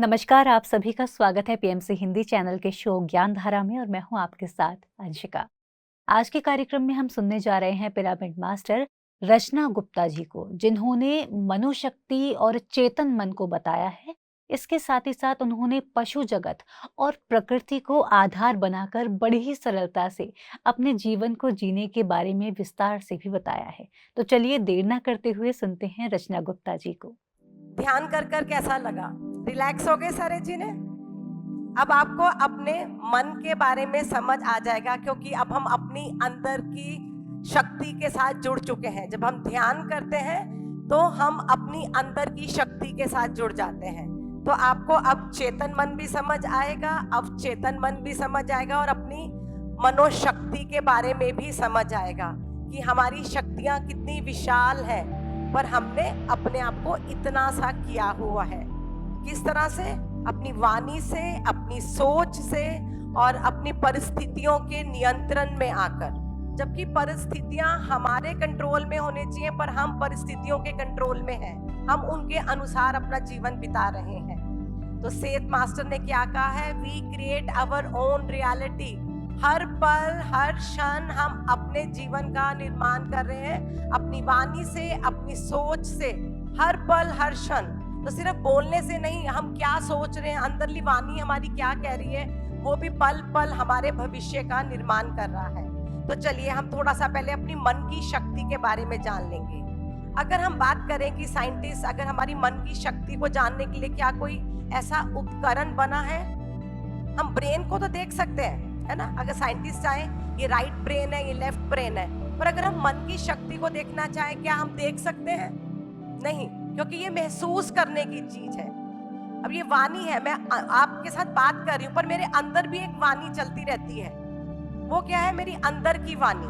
नमस्कार, आप सभी का स्वागत है पीएमसी हिंदी चैनल के शो ज्ञान धारा में और मैं हूं आपके साथ अंशिका। आज के कार्यक्रम में हम सुनने जा रहे हैं पिरामिड मास्टर रचना गुप्ता जी को, जिन्होंने मनोशक्ति और चेतन मन को बताया है। इसके साथ ही साथ उन्होंने पशु जगत और प्रकृति को आधार बनाकर बड़ी ही सरलता से अपने जीवन को जीने के बारे में विस्तार से भी बताया है। तो चलिए देर न करते हुए सुनते हैं रचना गुप्ता जी को। ध्यान कर कैसा लगा? रिलैक्स हो गए सारे जी ने? अब आपको अपने मन के बारे में समझ आ जाएगा, क्योंकि अब हम अपनी अंदर की शक्ति के साथ जुड़ चुके हैं। जब हम ध्यान करते हैं तो हम अपनी अंदर की शक्ति के साथ जुड़ जाते हैं। तो आपको अब चेतन मन भी समझ आएगा, अब चेतन मन भी समझ आएगा और अपनी मनोशक्ति के बारे में भी समझ आएगा कि हमारी शक्तियां कितनी विशाल है, पर हमने अपने आप को इतना सा किया हुआ है। किस तरह से? अपनी वाणी से, अपनी सोच से और अपनी परिस्थितियों के नियंत्रण में आकर। जबकि परिस्थितियां हमारे कंट्रोल में होने चाहिए, पर हम परिस्थितियों के कंट्रोल में हैं। हम उनके अनुसार अपना जीवन बिता रहे हैं। तो सेठ मास्टर ने क्या कहा है? We create our own reality. हर पल हर क्षण हम अपने जीवन का निर्माण कर रहे हैं, अपनी वाणी से, अपनी सोच से। हर पल हर क्षण, तो सिर्फ बोलने से नहीं, हम क्या सोच रहे हैं, अंदरली वाणी हमारी क्या कह रही है, वो भी पल पल हमारे भविष्य का निर्माण कर रहा है। तो चलिए हम थोड़ा सा पहले अपनी मन की शक्ति के बारे में जान लेंगे। अगर हम बात करें कि साइंटिस्ट अगर हमारी मन की शक्ति को जानने के लिए क्या कोई ऐसा उपकरण बना है? हम ब्रेन को तो देख सकते हैं, है ना? अगर साइंटिस्ट चाहें ये राइट ब्रेन है, ये लेफ्ट ब्रेन है, पर अगर हम मन की शक्ति को देखना चाहें, क्या हम देख सकते हैं? नहीं, क्योंकि ये महसूस करने की चीज है। अब ये वाणी है, मैं आपके साथ बात कर रही हूँ, पर मेरे अंदर भी एक वाणी चलती रहती है। वो क्या है? मेरी अंदर की वाणी।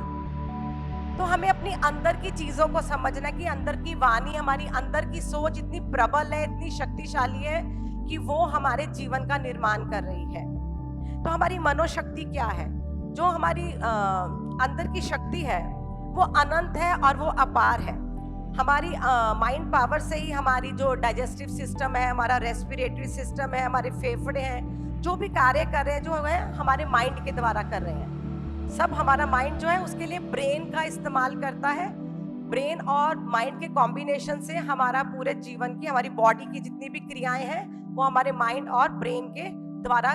तो हमें अपनी अंदर की चीजों को समझना कि अंदर की वाणी, हमारी अंदर की सोच इतनी प्रबल है, इतनी शक्तिशाली है कि वो हमारे जीवन का निर्माण कर रही है। तो हमारी मनोशक्ति क्या है? जो हमारी अंदर की शक्ति है वो अनंत है और वो अपार है। हमारी माइंड पावर से ही हमारी जो डाइजेस्टिव सिस्टम है, हमारा रेस्पिरेटरी सिस्टम है, हमारे फेफड़े हैं, जो भी कार्य कर रहे हैं, जो है हमारे माइंड के द्वारा कर रहे हैं। सब हमारा माइंड जो है उसके लिए ब्रेन का इस्तेमाल करता है। ब्रेन और माइंड के कॉम्बिनेशन से हमारा पूरे जीवन की, हमारी बॉडी की जितनी भी क्रियाएं हैं वो हमारे माइंड और ब्रेन के द्वारा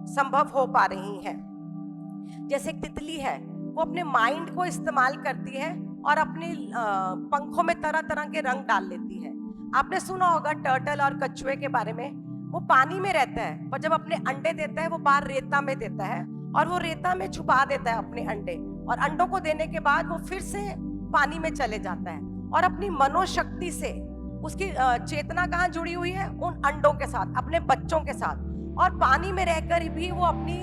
संभव हो पा रही हैं। जैसे एक तितली है, वो अपने माइंड को इस्तेमाल करती है और अपने पंखों में तरह तरह के रंग डाल लेती है। आपने सुना होगा टर्टल और कछुए के बारे में। वो पानी में रहता है, पर जब अपने अंडे देता है वो बाहर रेता में देता है और वो रेता में छुपा देता है अपने अंडे, और अंडों को देने के बाद वो फिर से पानी में चले जाता है। और अपनी मनोशक्ति से उसकी चेतना कहाँ जुड़ी हुई है? उन अंडों के साथ, अपने बच्चों के साथ। और पानी में रहकर भी वो अपनी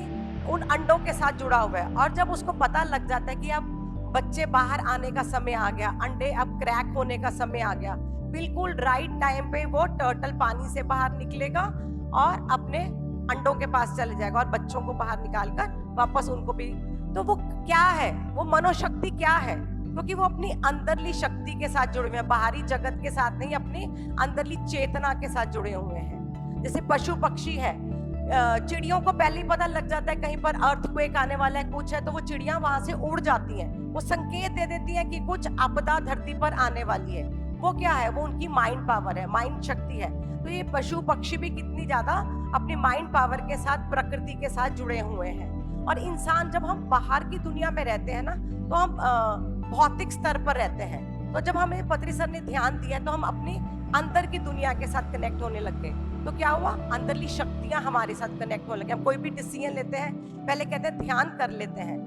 उन अंडों के साथ जुड़ा हुआ है। और जब उसको पता लग जाता है कि अब बच्चे बाहर आने का समय आ गया, अंडे अब क्रैक होने का समय आ गया, बिल्कुल राइट टाइम पे वो टर्टल पानी से बाहर निकलेगा और अपने अंडों के पास चले जाएगा और बच्चों को बाहर निकालकर वापस उनको भी। तो वो क्या है? वो मनोशक्ति क्या है? क्योंकि वो अपनी अंदरली शक्ति के साथ जुड़े हुए हैं, बाहरी जगत के साथ नहीं, अपनी अंदरली चेतना के साथ जुड़े हुए हैं। जैसे पशु पक्षी है, चिड़ियों को पहले ही पता लग जाता है कहीं पर अर्थक्वेक आने वाला है, कुछ है, तो वो चिड़ियां वहां से उड़ जाती हैं। वो संकेत दे देती हैं कि कुछ आपदा धरती पर आने वाली है। वो क्या है? वो उनकी माइंड पावर है, माइंड शक्ति है। तो ये पशु पक्षी भी कितनी ज्यादा अपनी माइंड पावर के साथ, प्रकृति के साथ जुड़े हुए हैं। और इंसान, जब हम बाहर की दुनिया में रहते हैं ना, तो हम भौतिक स्तर पर रहते हैं। तो जब हमें पत्री सर ने ध्यान दिया तो हम अपनी अंदर की दुनिया के साथ कनेक्ट होने लग गए। तो क्या हुआ? अंदरली शक्तियां हमारे साथ कनेक्ट होने लगे। हम कोई भी डिसीजन लेते हैं, पहले कहते हैं ध्यान कर लेते हैं,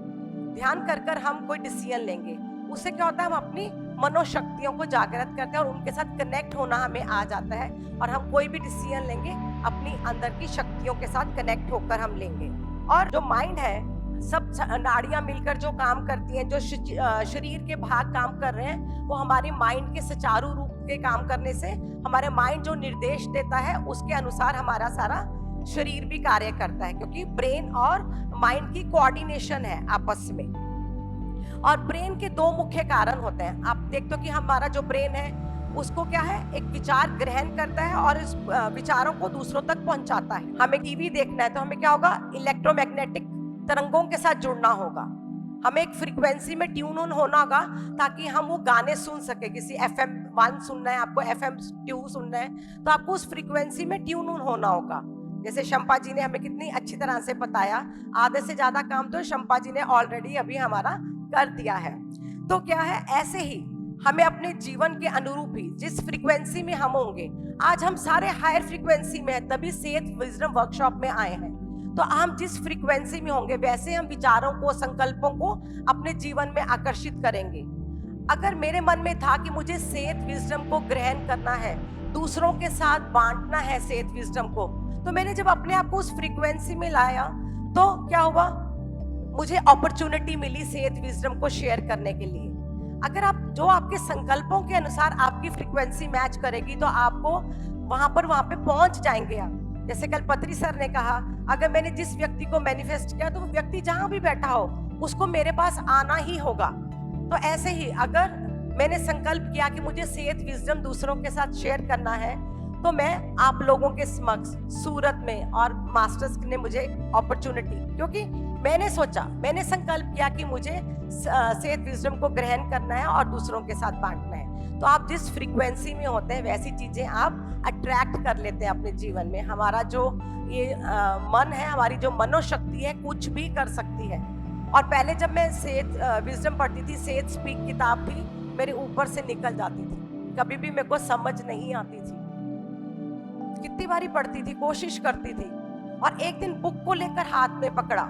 ध्यान कर कर हम कोई डिसीजन लेंगे। उससे क्या होता है? हम अपनी मनोशक्तियों को जागृत करते हैं और उनके साथ कनेक्ट होना हमें आ जाता है, और हम कोई भी डिसीजन लेंगे अपनी अंदर की शक्तियों के साथ कनेक्ट होकर हम लेंगे। और जो माइंड है, सब नाड़ियां मिलकर जो काम करती हैं, जो शरीर के भाग काम कर रहे हैं, वो हमारे माइंड के सुचारू रूप के काम करने से हमारे माइंड जो निर्देश देता है उसके अनुसार हमारा सारा शरीर भी कार्य करता है, क्योंकि ब्रेन और माइंड की कोऑर्डिनेशन है आपस में। और ब्रेन के दो मुख्य कारण होते हैं। आप देखते हो कि हमारा जो ब्रेन है उसको क्या है, एक विचार ग्रहण करता है और इस विचारों को दूसरों तक पहुंचाता है। हमें टीवी देखना है तो हमें क्या होगा, इलेक्ट्रोमैग्नेटिक तरंगों के साथ जुड़ना होगा, हमें एक फ्रीक्वेंसी में ट्यून ऑन होना होगा ताकि हम वो गाने सुन सके। किसी FM 1 सुनना है आपको, FM 2 सुनना है, तो आपको उस फ्रीक्वेंसी में ट्यून ऑन होना होगा। जैसे शंपा जी ने हमें कितनी अच्छी तरह से बताया, आधे से ज्यादा काम तो शंपा जी ने ऑलरेडी अभी हमारा कर दिया है। तो क्या है, ऐसे ही हमें अपने जीवन के अनुरूप ही जिस फ्रीक्वेंसी में हम होंगे, आज हम सारे हायर फ्रीक्वेंसी में हैं, तभी सेहत विजडम वर्कशॉप में आए हैं। तो हम जिस फ्रीक्वेंसी में होंगे वैसे हम विचारों को, संकल्पों को अपने जीवन में आकर्षित करेंगे। अगर मेरे मन में था कि मुझे सेहत विजडम को ग्रहण करना है, दूसरों के साथ बांटना है सेहत विजडम को, तो मैंने जब अपने आप को उस फ्रीक्वेंसी में लाया तो क्या हुआ, मुझे अपॉर्चुनिटी मिली सेहत विजडम को शेयर करने के लिए। अगर आप जो आपके संकल्पों के अनुसार आपकी फ्रीक्वेंसी मैच करेगी तो आपको वहां पे पहुंच जाएंगे आप। जैसे कल पत्री सर ने कहा, अगर मैंने जिस व्यक्ति को मैनिफेस्ट किया तो वो व्यक्ति जहां भी बैठा हो उसको मेरे पास आना ही होगा। तो ऐसे ही अगर मैंने संकल्प किया कि मुझे सेहत विजडम दूसरों के साथ शेयर करना है, तो मैं आप लोगों के समक्ष सूरत में, और मास्टर्स ने मुझे अपॉर्चुनिटी, क्योंकि मैंने सोचा, मैंने संकल्प किया कि मुझे सेहत विजडम को ग्रहण करना है और दूसरों के साथ बांटना है। तो आप जिस फ्रीक्वेंसी में होते हैं वैसी चीजें आप अट्रैक्ट कर लेते हैं अपने जीवन में। हमारा जो ये मन है, हमारी जो मनोशक्ति है, कुछ भी कर सकती है। और पहले जब मैं सेहत विजडम पढ़ती थी, सेहत स्पीक किताब थी, मेरे ऊपर से निकल जाती थी, कभी भी मेरे को समझ नहीं आती थी। कितनी बारी पढ़ती थी, कोशिश करती थी, और एक दिन बुक को लेकर हाथ में पकड़ा,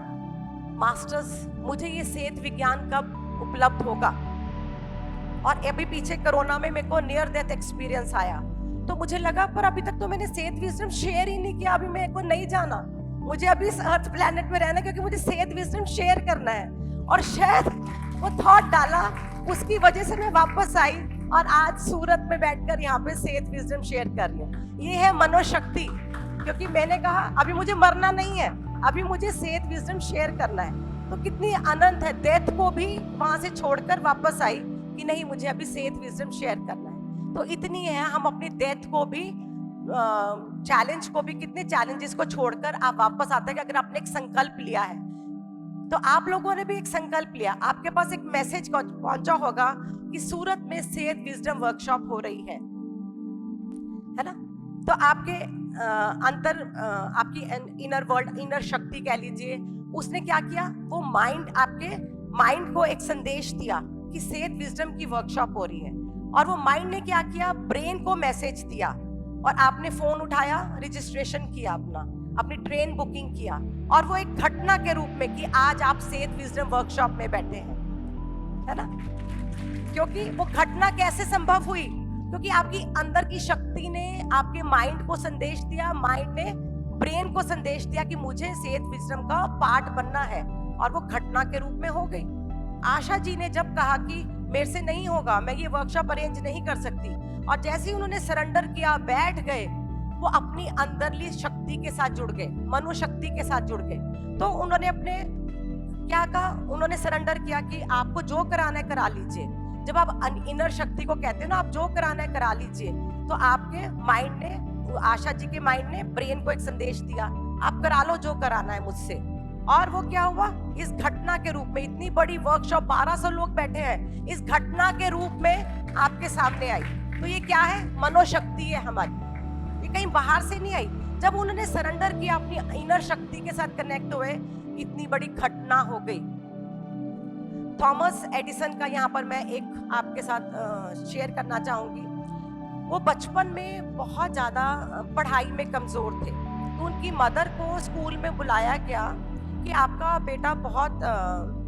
मास्टर्स मुझे ये सेहत विज्ञान कब उपलब्ध होगा। और अभी पीछे कोरोना में मेरे को नियर डेथ एक्सपीरियंस आया, तो मुझे लगा पर अभी तक तो मैंने सेहत विजडम शेयर ही नहीं किया, अभी मेरे को नहीं जाना, मुझे अभी इस अर्थ प्लैनेट में रहना, क्योंकि मुझे सेहत विजडम शेयर करना है। और शायद वो थॉट डाला, उसकी वजह से मैं वापस आई और आज सूरत में बैठकर यहाँ पे सेहत विजडम शेयर कर रही हूँ। ये है मनोशक्ति, क्योंकि मैंने कहा अभी मुझे मरना नहीं है, अभी मुझे सेहत विजडम शेयर करना है। तो कितनी आनंद है, डेथ को भी वहां से छोड़कर वापस आई कि नहीं, मुझे अभी सेहत विजडम शेयर करना है। तो इतनी है, हम अपनी डेथ को भी, चैलेंज को भी, कितने चैलेंजेस को छोड़कर आप वापस आते हैं कि अगर आपने एक संकल्प लिया है। तो आप लोगों ने भी एक संकल्प लिया, आपके पास एक मैसेज पहुंचा होगा कि सूरत में सेहत विजडम वर्कशॉप हो रही है ना। तो आपके अंतर, आपकी इनर वर्ल्ड, इनर शक्ति कह लीजिए, उसने क्या किया, वो माइंड, आपके माइंड को एक संदेश दिया कि सेहत विजडम की वर्कशॉप हो रही है। और वो माइंड ने क्या किया, ब्रेन को मैसेज दिया, और आपने फोन उठाया, रजिस्ट्रेशन किया, अपनी ट्रेन बुकिंग किया, और वो एक घटना के रूप में कि आज आप सेहत विजडम वर्कशॉप में बैठे हैं, है ना। क्योंकि वो घटना कैसे संभव हुई, क्योंकि आपकी अंदर की शक्ति ने आपके माइंड को संदेश दिया, माइंड ने ब्रेन को संदेश दिया कि मुझे सेहत विजडम का पार्ट बनना है, और वो घटना के रूप में हो गई। आशा जी ने जब कहा कि मेरे से नहीं होगा, मैं ये वर्कशॉप अरेंज नहीं कर सकती, और जैसे ही उन्होंने सरेंडर किया, बैठ गए, वो अपनी अंदरली शक्ति के साथ जुड़ गए, मनोशक्ति के साथ जुड़ गए। तो उन्होंने अपने क्या कहा, उन्होंने सरेंडर किया कि आपको जो कराना है करा लीजिए। जब आप इनर शक्ति को कहते हैं ना, आप जो कराना है करा लीजिए, तो आपके माइंड ने, आशा जी के माइंड ने ब्रेन को एक संदेश दिया, आप करा लो जो कराना है मुझसे। और वो क्या हुआ, इस घटना के रूप में, इतनी बड़ी वर्कशॉप, 1200 लोग बैठे हैं, इस घटना के रूप में आपके सामने आई। तो ये क्या है, मनोशक्ति है हमारी, ये कहीं बाहर से नहीं आई। जब उन्होंने सरेंडर किया, अपनी इनर शक्ति के साथ कनेक्ट हुए, इतनी बड़ी घटना हो गई। थॉमस एडिसन का यहाँ पर मैं एक आपके साथ शेयर करना चाहूंगी। वो बचपन में बहुत ज़्यादा पढ़ाई में कमज़ोर थे, तो उनकी मदर को स्कूल में बुलाया गया कि आपका बेटा बहुत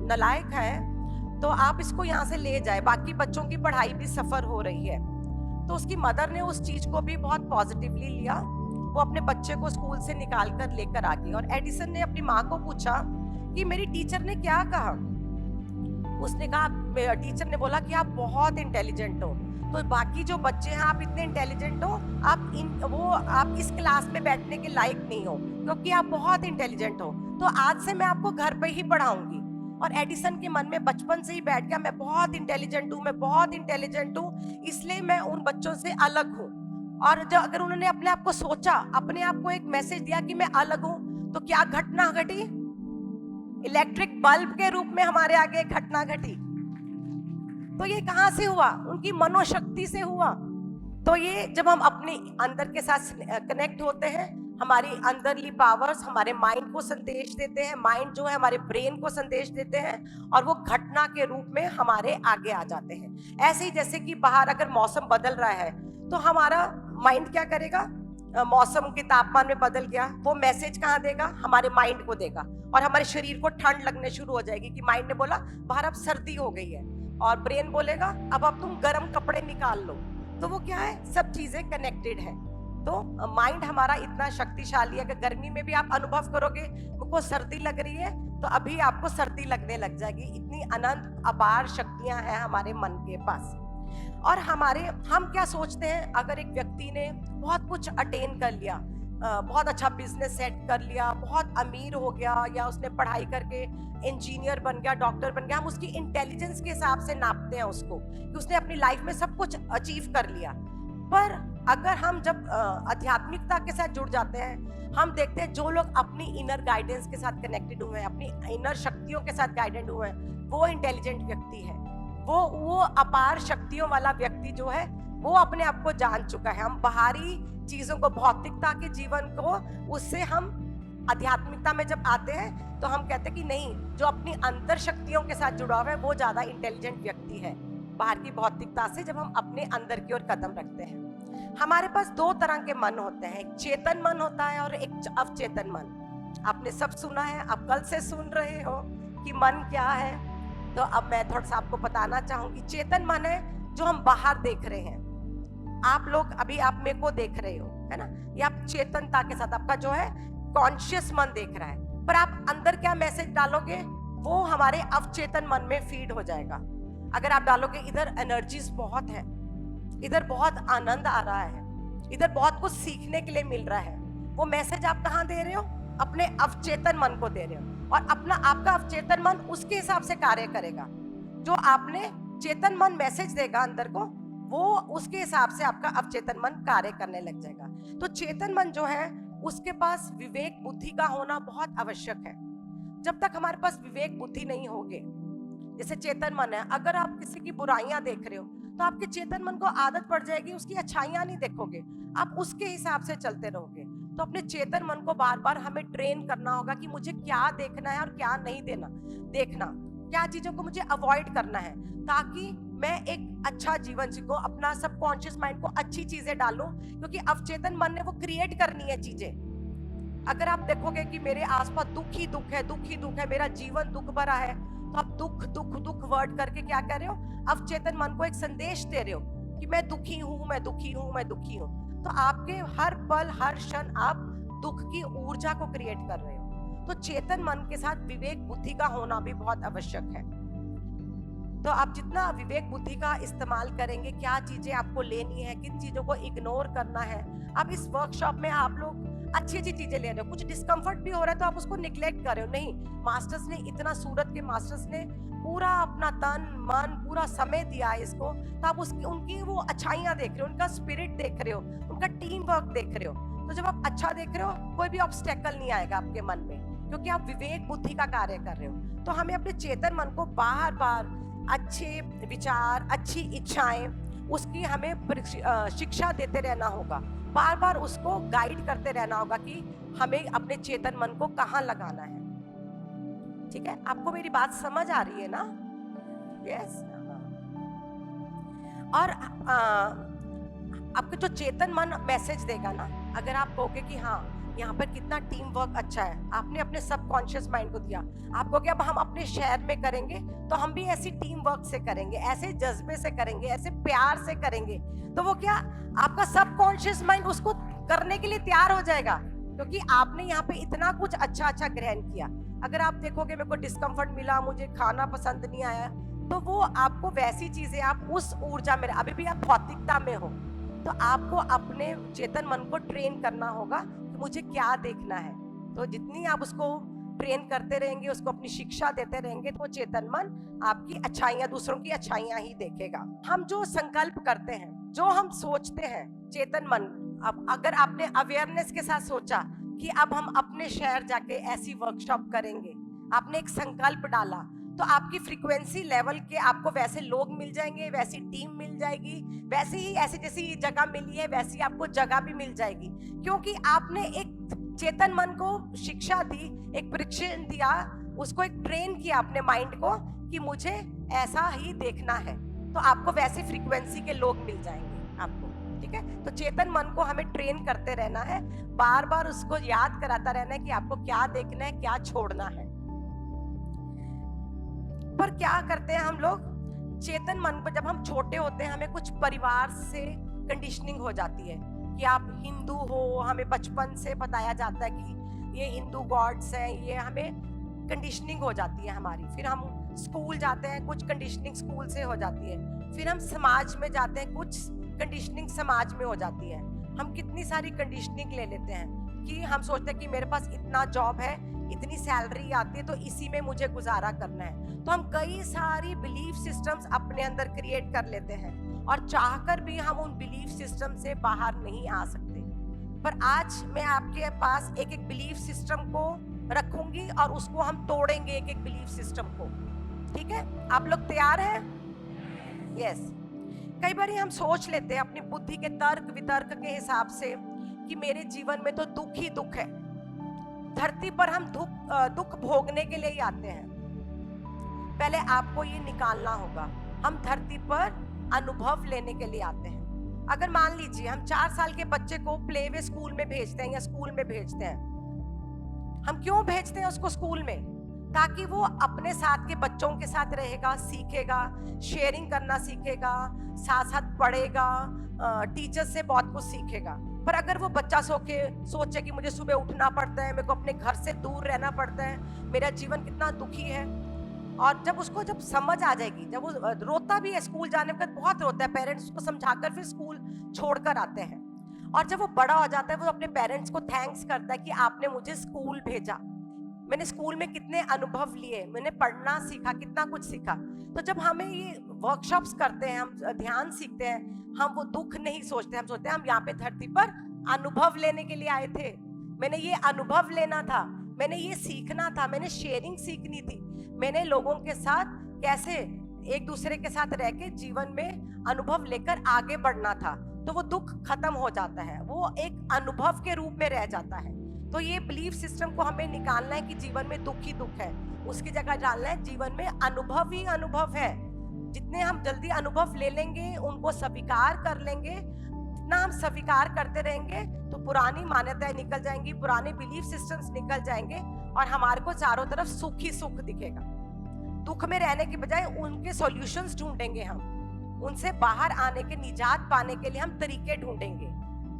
नालायक है, तो आप इसको यहाँ से ले जाए, बाकी बच्चों की पढ़ाई भी सफ़र हो रही है। तो उसकी मदर ने उस चीज़ को भी बहुत पॉजिटिवली लिया, वो अपने बच्चे को स्कूल से निकाल कर लेकर आ गई। और एडिसन ने अपनी माँ को पूछा कि मेरी टीचर ने क्या कहा। उसने कहा, टीचर ने बोला कि आप बहुत इंटेलिजेंट हो, तो बाकी जो बच्चे हैं आप इतने इंटेलिजेंट हो, आप इस क्लास में बैठने के लायक नहीं हो, क्योंकि आप बहुत इंटेलिजेंट हो, तो आज से मैं आपको घर पे ही पढ़ाऊंगी। और एडिसन के मन में बचपन से ही बैठ गया, मैं बहुत इंटेलिजेंट हूँ, मैं बहुत इंटेलिजेंट हूँ, इसलिए मैं उन बच्चों से अलग हूँ। और जो अगर उन्होंने अपने आप को सोचा, अपने आप को एक मैसेज दिया कि मैं अलग हूँ, तो क्या घटना घटी? इलेक्ट्रिक बल्ब के रूप में हमारे आगे एक घटना घटी। तो ये कहाँ से हुआ? उनकी मनोशक्ति से हुआ। तो ये जब हम अपने अंदर के साथ कनेक्ट होते हैं, हमारी अंदरली पावर्स हमारे माइंड को संदेश देते हैं, माइंड जो है हमारे ब्रेन को संदेश देते हैं, और वो घटना के रूप में हमारे आगे आ जाते हैं। ऐसे ही जैसे कि बाहर अगर मौसम बदल रहा है तो हमारा माइंड क्या करेगा? मौसम के तापमान में बदल गया, वो मैसेज कहाँ देगा? हमारे माइंड को देगा, और हमारे शरीर को ठंड लगने शुरू हो जाएगी कि माइंड ने बोला बाहर अब सर्दी हो गई है, और ब्रेन बोलेगा अब तुम गर्म कपड़े निकाल लो। तो वो क्या है? सब चीजें कनेक्टेड है। तो माइंड हमारा इतना शक्तिशाली है कि गर्मी में भी आप अनुभव करोगे, मुझको सर्दी लग रही है, तो अभी आपको सर्दी लगने लग जाएगी। इतनी अनंत अपार शक्तियां हैं हमारे मन के पास। और हम क्या सोचते हैं? अगर एक व्यक्ति ने बहुत कुछ अटेन कर लिया, बहुत अच्छा बिजनेस सेट कर लिया, बहुत अमीर हो गया, या उसने पढ़ाई करके इंजीनियर बन गया, डॉक्टर बन गया, हम उसकी इंटेलिजेंस के हिसाब से नापते हैं उसको कि उसने अपनी लाइफ में सब कुछ अचीव कर लिया। पर अगर हम जब आध्यात्मिकता के साथ जुड़ जाते हैं, हम देखते हैं जो लोग अपनी इनर गाइडेंस के साथ कनेक्टेड हुए हैं, अपनी इनर शक्तियों के साथ गाइडेड हुए हैं, वो इंटेलिजेंट व्यक्ति है। वो अपार शक्तियों वाला व्यक्ति जो है, वो अपने आप को जान चुका है। हम बाहरी चीजों को, भौतिकता के जीवन को, उससे हम आध्यात्मिकता में जब आते हैं तो हम कहते हैं कि नहीं, जो अपनी अंतर शक्तियों के साथ जुड़ा हुआ है वो ज्यादा इंटेलिजेंट व्यक्ति है बाहर की भौतिकता से। जब हम अपने अंदर की ओर कदम रखते हैं, हमारे पास दो तरह के मन होते हैं, एक चेतन मन होता है और एक अवचेतन मन। आपने सब सुना है, आप कल से सुन रहे हो कि मन क्या है। तो अब मैं थोड़ा सा आपको बताना चाहूंगी। चेतन मन है जो हम बाहर देख रहे हैं। आप लोग अभी आप मेरे को देख रहे हो, है ना? ये आप चेतनता के साथ, आपका जो है कॉन्शियस मन देख रहा है, पर आप अंदर क्या मैसेज डालोगे वो हमारे अवचेतन मन में फीड हो जाएगा। अगर आप डालोगे इधर एनर्जीज बहुत है, इधर बहुत आनंद आ रहा है, इधर बहुत कुछ सीखने के लिए मिल रहा है, वो मैसेज आप कहाँ दे रहे हो? अपने अवचेतन मन को दे रहे हो। और आपका अवचेतन मन उसके हिसाब से कार्य करेगा। जो आपने चेतन मन मैसेज देगा अंदर को, वो उसके हिसाब से आपका अवचेतन मन कार्य करने लग जाएगा। तो चेतन मन जो है, उसके पास विवेक बुद्धि का होना बहुत आवश्यक है। जब तक हमारे पास विवेक बुद्धि नहीं होगे, जैसे चेतन मन है, अगर आप किसी की बुराइयां देख रहे हो तो आपके चेतन मन को आदत पड़ जाएगी, उसकी अच्छाइयां नहीं देखोगे, आप उसके हिसाब से चलते रहोगे। तो अपने चेतन मन को बार बार हमें ट्रेन करना होगा कि मुझे क्या देखना है और क्या नहीं देखना, क्या चीजों को मुझे अवॉइड करना है, ताकि मैं एक अच्छा जीवन जीऊं, अपना सबकॉन्शियस माइंड को अच्छी चीजें डालूं, क्योंकि अवचेतन मन ने वो क्रिएट करनी है चीजें। अगर आप देखोगे कि मेरे आसपास दुख ही दुख है, मेरा जीवन दुख भरा है, तो आप दुख दुख दुख वर्ड करके क्या कर रहे हो? अवचेतन मन को एक संदेश दे रहे हो कि मैं दुखी हूं, मैं दुखी हूं, मैं दुखी हूं। तो आपके हर पल हर क्षण आप दुख की ऊर्जा को क्रिएट कर रहे हो। तो चेतन मन के साथ विवेक बुद्धि का होना भी बहुत आवश्यक है। तो आप जितना विवेक बुद्धि का इस्तेमाल करेंगे, क्या चीजें आपको लेनी है, किन चीजों को इग्नोर करना है। अब इस वर्कशॉप में आप लोग अच्छी अच्छी चीजें ले रहे हो, कुछ डिस्कम्फर्ट भी हो रहा है तो आप उसको निग्लेक्ट कर रहे हो। नहीं, मास्टर्स ने इतना, सूरत के मास्टर्स ने पूरा अपना तन मन पूरा समय दिया है इसको, तो आप उनकी वो अच्छाइयां देख रहे हो, उनका स्पिरिट देख रहे हो, उनका टीम वर्क देख रहे हो। तो जब आप अच्छा देख रहे हो, कोई भी ऑब्स्टेकल नहीं आएगा आपके मन में, क्योंकि आप विवेक बुद्धि का कार्य कर रहे हो। तो हमें अपने चेतन मन को बार बार अच्छे विचार, अच्छी इच्छाएं, उसकी हमें शिक्षा देते रहना होगा, बार बार उसको गाइड करते रहना होगा कि हमें अपने चेतन मन को कहाँ लगाना है। ठीक है, आपको मेरी बात समझ आ रही है ना? यस। और आपके जो चेतन मन मैसेज देगा ना, अगर आप कहोगे कि हाँ यहाँ पर कितना टीम वर्क अच्छा है, आपने अपने सबकॉन्शियस माइंड को दिया, आप कहोगे अब हम अपने शहर में करेंगे तो हम भी ऐसी टीम वर्क से करेंगे, ऐसे जज्बे से करेंगे, ऐसे प्यार से करेंगे, तो वो क्या, आपका सबकॉन्शियस माइंड उसको करने के लिए तैयार हो जाएगा, क्योंकि आपने यहाँ पे इतना कुछ अच्छा अच्छा ग्रहण किया। अगर आप देखोगे मेरे को डिस्कम्फर्ट मिला, मुझे खाना पसंद नहीं आया, तो वो आपको वैसी चीजें, आप उस ऊर्जा में, अभी भी आप भौतिकता में हो, तो आपको अपने चेतन मन को ट्रेन करना होगा कि मुझे क्या देखना है। तो जितनी आप उसको ट्रेन करते रहेंगे, उसको अपनी शिक्षा देते रहेंगे, तो वो चेतन मन आपकी अच्छाइयाँ, दूसरों की अच्छाइयाँ ही देखेगा। हम जो संकल्प करते हैं, जो हम सोचते हैं, चेतन मन, अब अगर आपने अवेयरनेस के साथ सोचा कि अब हम अपने शहर जाके ऐसी वर्कशॉप करेंगे, आपने एक संकल्प डाला, तो आपकी फ्रीक्वेंसी लेवल के आपको वैसे लोग मिल जाएंगे, वैसी टीम मिल जाएगी, वैसे ही ऐसी जैसी जगह मिली है वैसी आपको जगह भी मिल जाएगी, क्योंकि आपने एक चेतन मन को शिक्षा दी, एक प्रशिक्षण दिया, उसको एक ट्रेन किया अपने माइंड को कि मुझे ऐसा ही देखना है, तो आपको वैसे फ्रीक्वेंसी के लोग मिल जाएंगे आपको। ठीक है, तो चेतन मन को हमें ट्रेन करते रहना है, बार बार उसको याद कराता रहना है कि आपको क्या देखना है, क्या छोड़ना है। पर क्या करते हैं हम लोग, चेतन मन पर जब हम छोटे होते हैं हमें कुछ परिवार से कंडीशनिंग हो जाती है कि आप हिंदू हो, हमें बचपन से बताया जाता है कि ये हिंदू गॉड्स हैं, ये हमें कंडीशनिंग हो जाती है हमारी। फिर हम स्कूल जाते हैं, कुछ कंडीशनिंग स्कूल से हो जाती है। फिर हम समाज में जाते हैं, कुछ कंडीशनिंग समाज में हो जाती है। हम कितनी सारी कंडीशनिंग ले लेते हैं कि हम सोचते हैं कि मेरे पास इतना जॉब है, इतनी सैलरी आती है, तो इसी में मुझे गुजारा करना है। तो हम कई सारी बिलीफ सिस्टम्स अपने अंदर क्रिएट कर लेते हैं और चाहकर भी हम उन बिलीफ सिस्टम से बाहर नहीं आ सकते। पर आज मैं आपके पास एक एक बिलीफ सिस्टम को रखूंगी और उसको हम तोड़ेंगे, एक एक बिलीफ सिस्टम को। ठीक है, आप लोग तैयार हैं? यस। कई बार हम सोच लेते हैं अपनी बुद्धि के तर्क वितर्क के हिसाब से कि मेरे जीवन में तो दुख ही दुख है। धरती पर हम दुख भोगने के लिए ही आते हैं। पहले आपको ये निकालना होगा, हम धरती पर अनुभव लेने के लिए आते हैं। अगर मान लीजिए हम 4 साल के बच्चे को प्ले वे स्कूल में भेजते हैं या स्कूल में भेजते हैं, हम क्यों भेजते हैं उसको स्कूल में? ताकि वो अपने साथ के बच्चों के साथ रहेगा, सीखेगा, शेयरिंग करना सीखेगा, साथ साथ पढ़ेगा, टीचर से बहुत कुछ सीखेगा। पर अगर वो बच्चा सोचे कि मुझे सुबह उठना पड़ता है, मेरे को अपने घर से दूर रहना पड़ता है, मेरा जीवन कितना दुखी है, और जब समझ आ जाएगी, जब वो रोता भी है स्कूल जाने के बाद, बहुत रोता है, पेरेंट्स उसको समझाकर फिर स्कूल छोड़कर आते हैं, और जब वो बड़ा हो जाता है वो अपने पेरेंट्स को थैंक्स करता है कि आपने मुझे स्कूल भेजा, मैंने स्कूल में कितने अनुभव लिए, मैंने पढ़ना सीखा, कितना कुछ सीखा। तो जब हमें ये वर्कशॉप्स करते हैं, हम ध्यान सीखते हैं, हम वो दुख नहीं सोचते, हम सोचते हैं हम यहाँ पे धरती पर अनुभव लेने के लिए आए थे, मैंने ये अनुभव लेना था, मैंने ये सीखना था, मैंने शेयरिंग सीखनी थी, मैंने लोगों के साथ कैसे एक दूसरे के साथ रह के जीवन में अनुभव लेकर आगे बढ़ना था। तो वो दुख खत्म हो जाता है, वो एक अनुभव के रूप में रह जाता है। तो ये बिलीफ सिस्टम को हमें निकालना है कि जीवन में दुख ही दुख है, उसकी जगह डालना है जीवन में अनुभव ही अनुभव है। जितने हम जल्दी अनुभव ले लेंगे, उनको स्वीकार कर लेंगे, जितना हम स्वीकार करते रहेंगे तो पुरानी मान्यताएं निकल जाएंगी, पुराने बिलीफ सिस्टम्स निकल जाएंगे और हमारे को चारों तरफ सुख ही सुख दिखेगा। दुख में रहने के बजाय उनके सॉल्यूशंस ढूंढेंगे, हम उनसे बाहर आने के, निजात पाने के लिए हम तरीके ढूंढेंगे।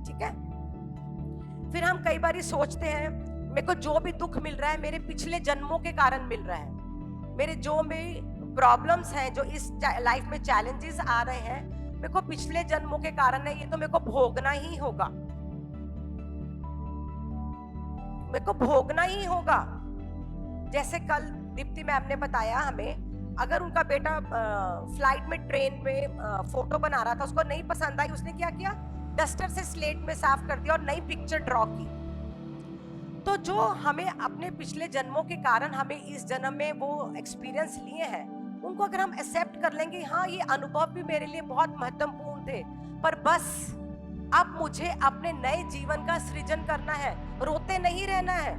ठीक है, फिर हम कई बार सोचते हैं मेरे को जो भी दुख मिल रहा है मेरे पिछले जन्मों के कारण मिल रहा है, मेरे जो भी प्रॉब्लम्स हैं, जो इस लाइफ में चैलेंजेस आ रहे हैं, मेरे को पिछले जन्मों के कारण है, ये तो मेरे को भोगना ही होगा, मेरे को भोगना ही होगा। जैसे कल दीप्ति मैम ने बताया हमें, अगर उनका बेटा फ्लाइट में, ट्रेन में फोटो बना रहा था, उसको नहीं पसंद आई, उसने क्या किया, डस्टर से स्लेट में साफ कर दिया और नई पिक्चर ड्रॉ की। तो जो हमें अपने पिछले जन्मों के कारण हमें इस जन्म में वो एक्सपीरियंस लिए हैं, उनको अगर हम एक्सेप्ट कर लेंगे, हाँ ये अनुभव भी मेरे लिए बहुत महत्वपूर्ण थे, पर बस अब मुझे अपने नए जीवन का सृजन करना है, रोते नहीं रहना है।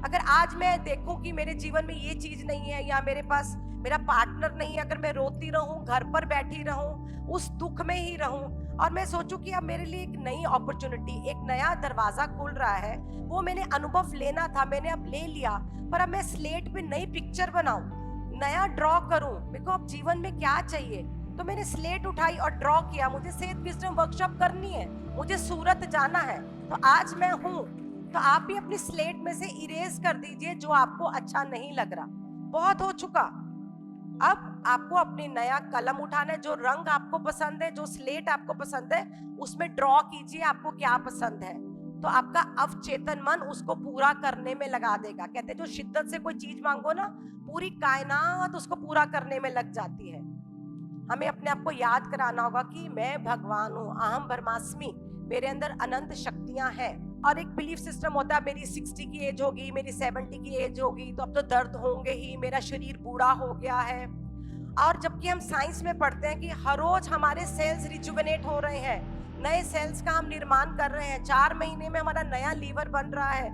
अगर आज मैं देखूं कि मेरे जीवन में ये चीज नहीं है या मेरे पास मेरा पार्टनर नहीं है, अगर मैं रोती रहूं, घर पर बैठी रहूं, उस दुख में ही रहूं, और मैं सोचूं कि अब मेरे लिए एक नई अपॉर्चुनिटी, एक नया दरवाजा खुल रहा है, वो मैंने अनुभव लेना था, मैंने अब ले लिया, पर अब मैं स्लेट पे नई पिक्चर बनाऊं, नया ड्रॉ करूं, मेरे को अब जीवन में क्या चाहिए। तो मैंने स्लेट उठाई और ड्रॉ किया, मुझे सेहत विजडम वर्कशॉप करनी है, मुझे सूरत जाना है, तो आज मैं हूं। तो आप भी अपनी स्लेट में से इरेज कर दीजिए जो आपको अच्छा नहीं लग रहा, बहुत हो चुका। अब आपको अपनी नया कलम उठाना है, जो रंग आपको पसंद है, जो स्लेट आपको पसंद है, उसमें ड्रॉ कीजिए आपको क्या पसंद है। तो तो आपका अवचेतन मन उसको पूरा करने में लगा देगा। कहते हैं जो शिद्दत से कोई चीज मांगो ना, पूरी कायनात उसको पूरा करने में लग जाती है। हमें अपने आप को याद कराना होगा कि मैं भगवान हूँ, अहम ब्रह्मास्मि, मेरे अंदर अनंत शक्तियां हैं। और एक बिलीफ सिस्टम होता है, मेरी 60 की एज होगी, मेरी 70 की एज होगी, तो अब तो दर्द होंगे ही, मेरा शरीर बूढ़ा हो गया है। और जबकि हम साइंस में पढ़ते हैं कि हर रोज हमारे सेल्स रिजुवेनेट हो रहे हैं, नए सेल्स का हम निर्माण कर रहे हैं। 4 महीने में हमारा नया लीवर बन रहा है,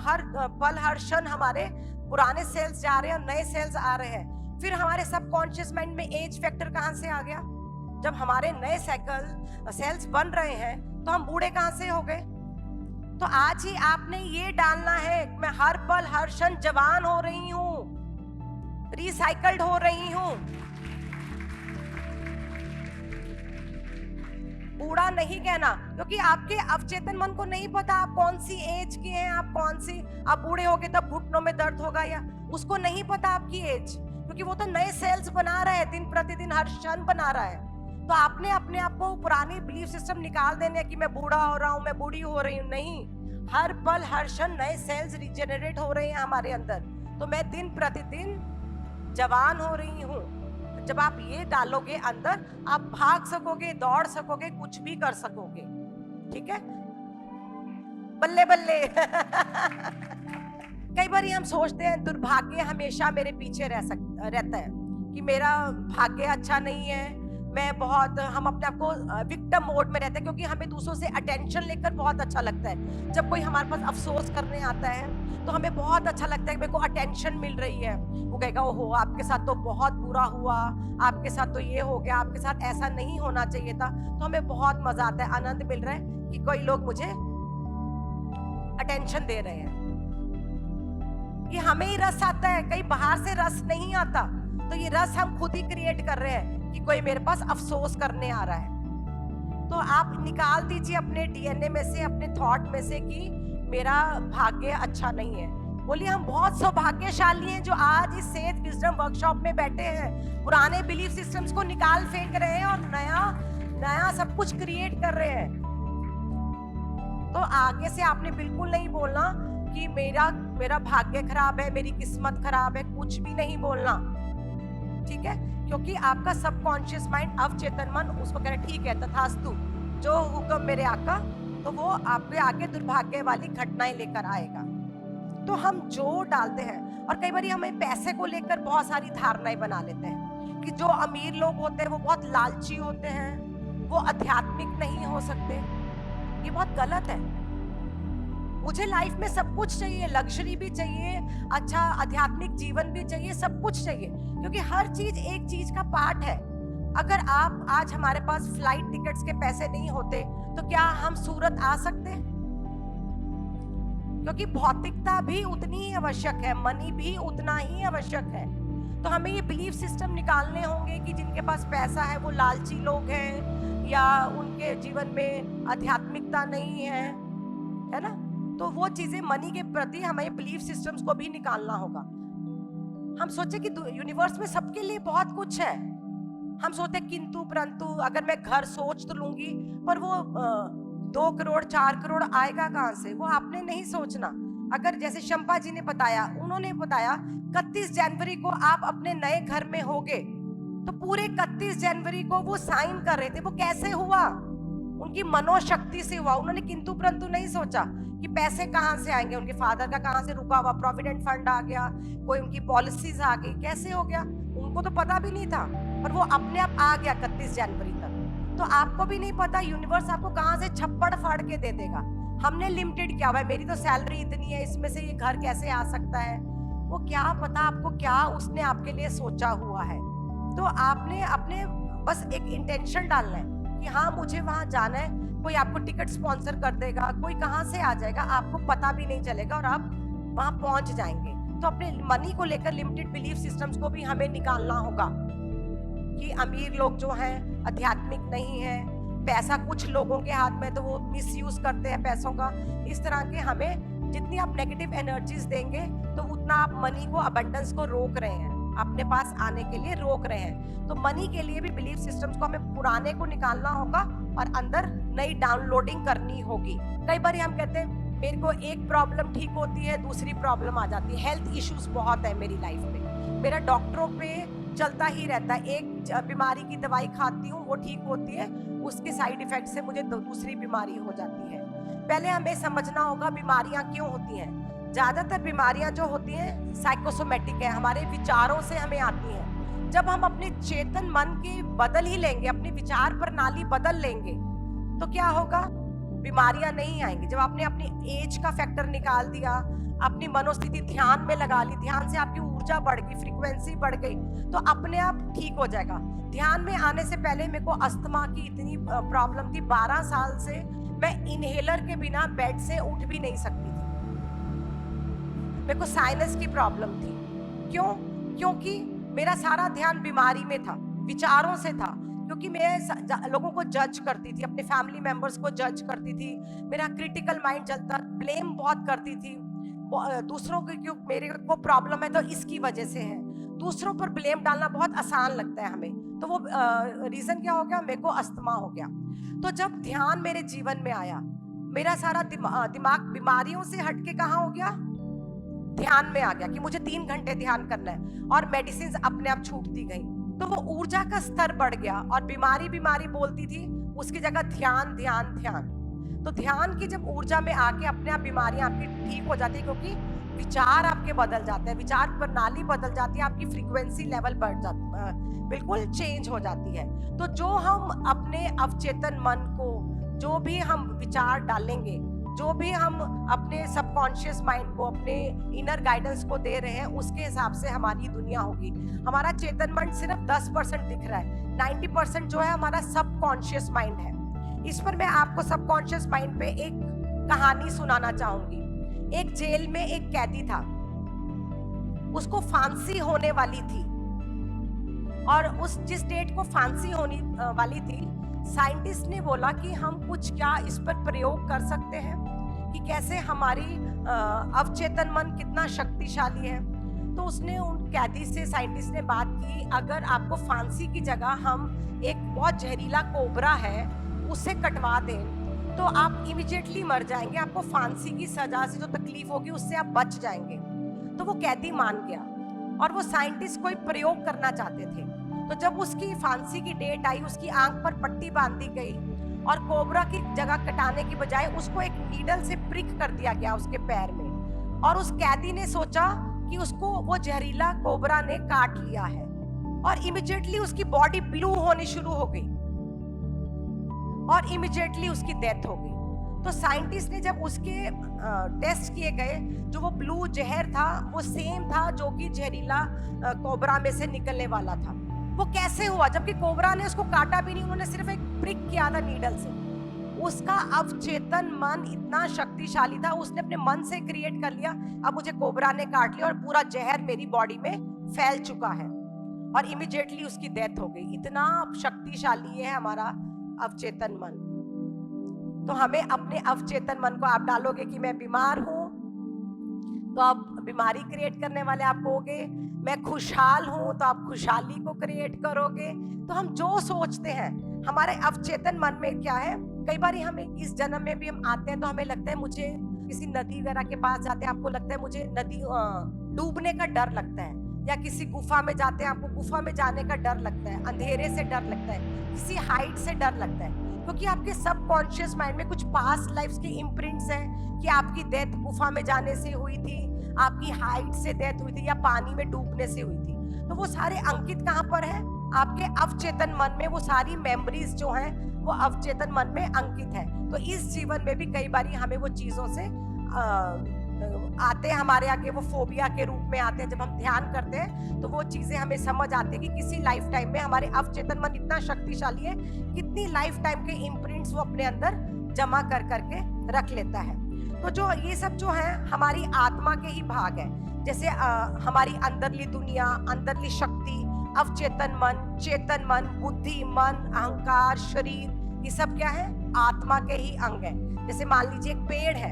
हर पल हर क्षण हमारे पुराने सेल्स जा रहे हैं और नए सेल्स आ रहे हैं। फिर हमारे सबकॉन्शियस माइंड में एज फैक्टर कहाँ से आ गया? जब हमारे नए सेल्स बन रहे हैं तो हम बूढ़े कहाँ से हो गए? तो आज ही आपने ये डालना है, मैं हर पल हर क्षण जवान हो रही हूँ, रिसाइकल्ड हो रही हूँ, बूढ़ा नहीं कहना। क्योंकि आपके अवचेतन मन को नहीं पता आप कौन सी एज के हैं, आप कौन सी, आप बूढ़े होगे तब घुटनों में दर्द होगा, या उसको नहीं पता आपकी एज, क्योंकि वो तो नए सेल्स बना रहा है, दिन प्रतिदिन हर क्षण बना रहा है। तो आपने अपने आप को पुरानी बिलीफ सिस्टम निकाल देने कि मैं बूढ़ा हो रहा हूँ, मैं बूढ़ी हो रही हूँ। नहीं, हर पल हर क्षण नए सेल्स रिजेनरेट हो रहे हैं हमारे अंदर। तो मैं दिन प्रतिदिन जवान हो रही हूँ। जब आप ये डालोगे अंदर, आप भाग सकोगे, दौड़ सकोगे, कुछ भी कर सकोगे। ठीक है, बल्ले बल्ले। कई बार हम सोचते हैं दुर्भाग्य हमेशा मेरे पीछे रहता है कि मेरा भाग्य अच्छा नहीं है, मैं बहुत, हम अपने आप को विक्टिम मोड में रहते हैं, क्योंकि हमें दूसरों से अटेंशन लेकर बहुत अच्छा लगता है। जब कोई हमारे पास अफसोस करने आता है तो हमें बहुत अच्छा लगता है कि मेरे को अटेंशन मिल रही है। वो कहेगा ओहो आपके साथ तो बहुत बुरा हुआ, आपके साथ तो ये हो गया, आपके साथ ऐसा नहीं होना चाहिए था। तो हमें बहुत मजा आता है, आनंद मिल रहा है कि कोई लोग मुझे अटेंशन दे रहे हैं। ये हमें ही रस आता है, कहीं बाहर से रस नहीं आता। तो ये रस हम खुद ही क्रिएट कर रहे हैं कि कोई मेरे पास अफसोस करने आ रहा है। तो आप निकाल दीजिए अपने डीएनए में से, अपने थॉट में से कि मेरा भाग्य अच्छा नहीं है। बोलिए हम बहुत सौभाग्यशाली हैं जो आज इस सेहत विजडम वर्कशॉप में बैठे हैं, पुराने बिलीफ सिस्टम्स को निकाल फेंक रहे हैं और नया नया सब कुछ क्रिएट कर रहे हैं। तो आगे से आपने बिल्कुल नहीं बोलना कि मेरा भाग्य खराब है, मेरी किस्मत खराब है, कुछ भी नहीं बोलना। ठीक है, क्योंकि आपका सबकॉन्शियस माइंड, अवचेतन मन उसको कह रहा है ठीक है तथास्तु, जो हुक्म मेरे आका, तो वो आपके आगे दुर्भाग्य वाली घटनाएं लेकर आएगा। तो हम जो डालते हैं, और कई बार हमें पैसे को लेकर बहुत सारी धारणाएं बना लेते हैं कि जो अमीर लोग होते हैं वो बहुत लालची होते हैं, वो आध्यात्मिक नहीं हो सकते। ये बहुत गलत है। मुझे लाइफ में सब कुछ चाहिए, लग्जरी भी चाहिए, अच्छा आध्यात्मिक जीवन भी चाहिए, सब कुछ चाहिए, क्योंकि हर चीज एक चीज का पार्ट है। अगर आप आज हमारे पास फ्लाइट टिकट्स के पैसे नहीं होते तो क्या हम सूरत आ सकते? क्योंकि भौतिकता भी उतनी ही आवश्यक है, मनी भी उतना ही आवश्यक है। तो हमें ये बिलीफ सिस्टम निकालने होंगे कि जिनके पास पैसा है वो लालची लोग हैं, या उनके जीवन में आध्यात्मिकता नहीं है ना? तो वो चीजें, मनी के प्रति हमें बिलीफ सिस्टम्स को भी निकालना होगा। हम सोचे कि यूनिवर्स में सबके लिए बहुत कुछ है। हम सोचते किंतु परंतु, अगर मैं घर सोच तो लूंगी, पर वो 2 करोड़ 4 करोड़ आएगा कहाँ से? वो आपने नहीं सोचना। अगर जैसे शंपा जी ने बताया, उन्होंने बताया 31 जनवरी को आप अपने नए घर में होगे, तो पूरे 31 जनवरी को वो साइन कर रहे थे। वो कैसे हुआ? उनकी मनोशक्ति से हुआ। उन्होंने किंतु परंतु नहीं सोचा कि पैसे कहाँ से आएंगे, उनके फादर का कहाँ से रुका हुआ प्रोविडेंट फंड आ गया, कोई उनकी पॉलिसीज आ गई, कैसे हो गया? उनको तो पता भी नहीं था, पर वो अपने आप आ गया 31 जनवरी तक। तो आपको भी नहीं पता यूनिवर्स आपको कहाँ से छप्पड़ फाड़ के दे देगा। हमने लिमिटेड किया हुआ है, मेरी तो सैलरी इतनी है, इसमें से ये घर कैसे आ सकता है? वो क्या पता आपको क्या उसने आपके लिए सोचा हुआ है। तो आपने अपने बस एक इंटेंशन डालना है कि हाँ मुझे वहां जाना है। कोई आपको टिकट स्पॉन्सर कर देगा, कोई कहाँ से आ जाएगा, आपको पता भी नहीं चलेगा और आप वहां पहुंच जाएंगे। तो अपने मनी को लेकर लिमिटेड बिलीफ सिस्टम्स को भी हमें निकालना होगा कि अमीर लोग जो हैं आध्यात्मिक नहीं है, पैसा कुछ लोगों के हाथ में तो वो मिसयूज करते हैं पैसों का। इस तरह के हमें जितनी आप नेगेटिव एनर्जीज देंगे तो उतना आप मनी को, अबंडेंस को रोक रहे हैं, अपने पास आने के लिए रोक रहे हैं। तो मनी के लिए भी बिलीफ सिस्टम्स को हमें पुराने को निकालना होगा और अंदर नई डाउनलोडिंग करनी होगी। कई बार हम कहते हैं मेरे को एक प्रॉब्लम ठीक होती है, दूसरी प्रॉब्लम आ जाती है। हेल्थ इश्यूज बहुत है मेरी लाइफ में, मेरा डॉक्टरों पे चलता ही रहता है। एक बीमारी की दवाई खाती हूँ, वो ठीक होती है, उसके साइड इफेक्ट से मुझे दूसरी बीमारी हो जाती है। पहले हमें समझना होगा बीमारियां क्यों होती हैं। ज्यादातर बीमारियां जो होती हैं साइकोसोमेटिक है, हमारे विचारों से हमें आती हैं। जब हम अपने चेतन मन के बदल ही लेंगे, अपनी विचार प्रणाली बदल लेंगे, तो क्या होगा, बीमारियां नहीं आएंगी। जब आपने अपनी एज का फैक्टर निकाल दिया, अपनी मनोस्थिति ध्यान में लगा ली, ध्यान से आपकी ऊर्जा बढ़ गई, फ्रीक्वेंसी बढ़ गई, तो अपने आप ठीक हो जाएगा। ध्यान में आने से पहले मेरे को अस्थमा की इतनी प्रॉब्लम थी, 12 साल से मैं इनहेलर के बिना बेड से उठ भी नहीं सकती थी। मेरे को साइनस की प्रॉब्लम थी। क्यों? क्योंकि मेरा सारा ध्यान बीमारी में था, विचारों से था। क्योंकि मैं लोगों को जज करती थी, अपने फैमिली मेंबर्स को जज करती थी, मेरा क्रिटिकल माइंड चलता, ब्लेम बहुत करती थी दूसरों को। क्यों मेरे को प्रॉब्लम है तो इसकी वजह से है, दूसरों पर ब्लेम डालना बहुत आसान लगता है हमें। तो वो रीजन क्या हो गया, मेरे को अस्थमा हो गया। तो जब ध्यान मेरे जीवन में आया, मेरा सारा दिमाग बीमारियों से हटके कहाँ हो गया, ध्यान में आ गया कि मुझे 3 घंटे ध्यान करना है, और मेडिसिन अपने आप छूटती गई। तो वो ऊर्जा का स्तर बढ़ गया, और बीमारी बोलती थी, उसकी जगह ध्यान ध्यान ध्यान। तो ध्यान की जब ऊर्जा में आके अपने आप बीमारियां आपकी ठीक हो जाती है, क्योंकि विचार आपके बदल जाते हैं, विचार प्रणाली बदल जाती है, आपकी फ्रीक्वेंसी लेवल बढ़ जाती है, बिल्कुल चेंज हो जाती है। तो जो हम अपने अवचेतन मन को, जो भी हम विचार डालेंगे, जो भी हम अपने सबकॉन्शियस माइंड को, अपने इनर गाइडेंस को दे रहे हैं, उसके हिसाब से हमारी दुनिया होगी। हमारा चेतन मन सिर्फ 10% दिख रहा है, 90% जो है हमारा सबकॉन्शियस माइंड है। इस पर मैं आपको सबकॉन्शियस माइंड पे एक कहानी सुनाना चाहूंगी। एक जेल में एक कैदी था, उसको फांसी होने वाली थी, और उस जिस डेट को फांसी होने वाली थी, साइंटिस्ट ने बोला कि हम कुछ क्या इस पर प्रयोग कर सकते हैं, कि कैसे हमारी अवचेतन मन कितना शक्तिशाली है। तो उसने उन कैदी से, साइंटिस्ट ने बात की, अगर आपको फांसी की जगह हम एक बहुत जहरीला कोबरा है उससे कटवा दें तो आप इमीडिएटली मर जाएंगे, आपको फांसी की सजा से जो तकलीफ होगी उससे आप बच जाएंगे। तो वो कैदी मान गया, और वो साइंटिस्ट कोई प्रयोग करना चाहते थे। तो जब उसकी फांसी की डेट आई, उसकी आंख पर पट्टी बांधी गई, और कोबरा की जगह कटाने की बजाय उसको एक नीडल से प्रिक कर दिया गया उसके पैर में। और उस कैदी ने सोचा कि उसको वो जहरीला कोबरा ने काट लिया है, और इमीडिएटली उसकी बॉडी ब्लू होनी शुरू हो गई, और इमीडिएटली उसकी डेथ हो गई। तो साइंटिस्ट ने जब उसके टेस्ट किए गए, जो वो ब्लू जहर था वो सेम था जो कि जहरीला कोबरा में से निकलने वाला था। वो कैसे हुआ, जबकि कोबरा ने उसको काटा भी नहीं, उन्होंने सिर्फ एक प्रिक किया था नीडल से। उसका अवचेतन मन इतना शक्तिशाली था, उसने अपने मन से क्रिएट कर लिया, अब मुझे कोबरा ने काट लिया और पूरा जहर मेरी बॉडी में फैल चुका है, और इमीडिएटली उसकी डेथ हो गई। इतना शक्तिशाली है हमारा अवचेतन मन। तो हमें अपने अवचेतन मन को, आप डालोगे कि मैं बीमार हूं, तो आप बीमारी क्रिएट करने वाले आप होगे। मैं खुशहाल हूं, तो आप खुशहाली को क्रिएट करोगे। तो हम जो सोचते हैं, हमारे अवचेतन मन में क्या है, कई बार हमें इस जन्म में भी हम आते हैं तो हमें लगता है, मुझे किसी नदी वगैरह के पास जाते हैं, आपको लगता है मुझे नदी डूबने का डर लगता है, या किसी गुफा में जाते हैं, आपको गुफा में जाने का डर लगता है, अंधेरे से डर लगता है, किसी हाइट से डर लगता है, क्योंकि आपके सबकॉन्शियस माइंड में कुछ पास्ट लाइफ्स के इम्प्रिंट्स हैं कि आपकी डेथ गुफा में जाने से हुई थी, आपकी हाइट से डेथ हुई थी, या पानी में डूबने से हुई थी। तो वो सारे अंकित कहाँ पर है, आपके अवचेतन मन में। वो सारी मेमोरीज जो हैं वो अवचेतन मन में अंकित है। तो इस जीवन में भी कई बार हमें वो चीजों से आते हैं, हमारे आगे वो फोबिया के रूप में आते हैं। जब हम ध्यान करते हैं तो वो चीजें हमें समझ आती है कि किसी लाइफ टाइम में हमारे अवचेतन मन इतना शक्तिशाली है, कितनी लाइफ टाइम के इम्प्रिंट्स वो अपने अंदर जमा कर करके रख लेता है। तो जो ये सब जो है हमारी आत्मा के ही भाग है, जैसे हमारी अंदरली दुनिया, अंदरली शक्ति, अवचेतन मन, चेतन मन, बुद्धि, मन, अहंकार, शरीर, ये सब क्या है, आत्मा के ही अंग है। जैसे मान लीजिए एक पेड़ है,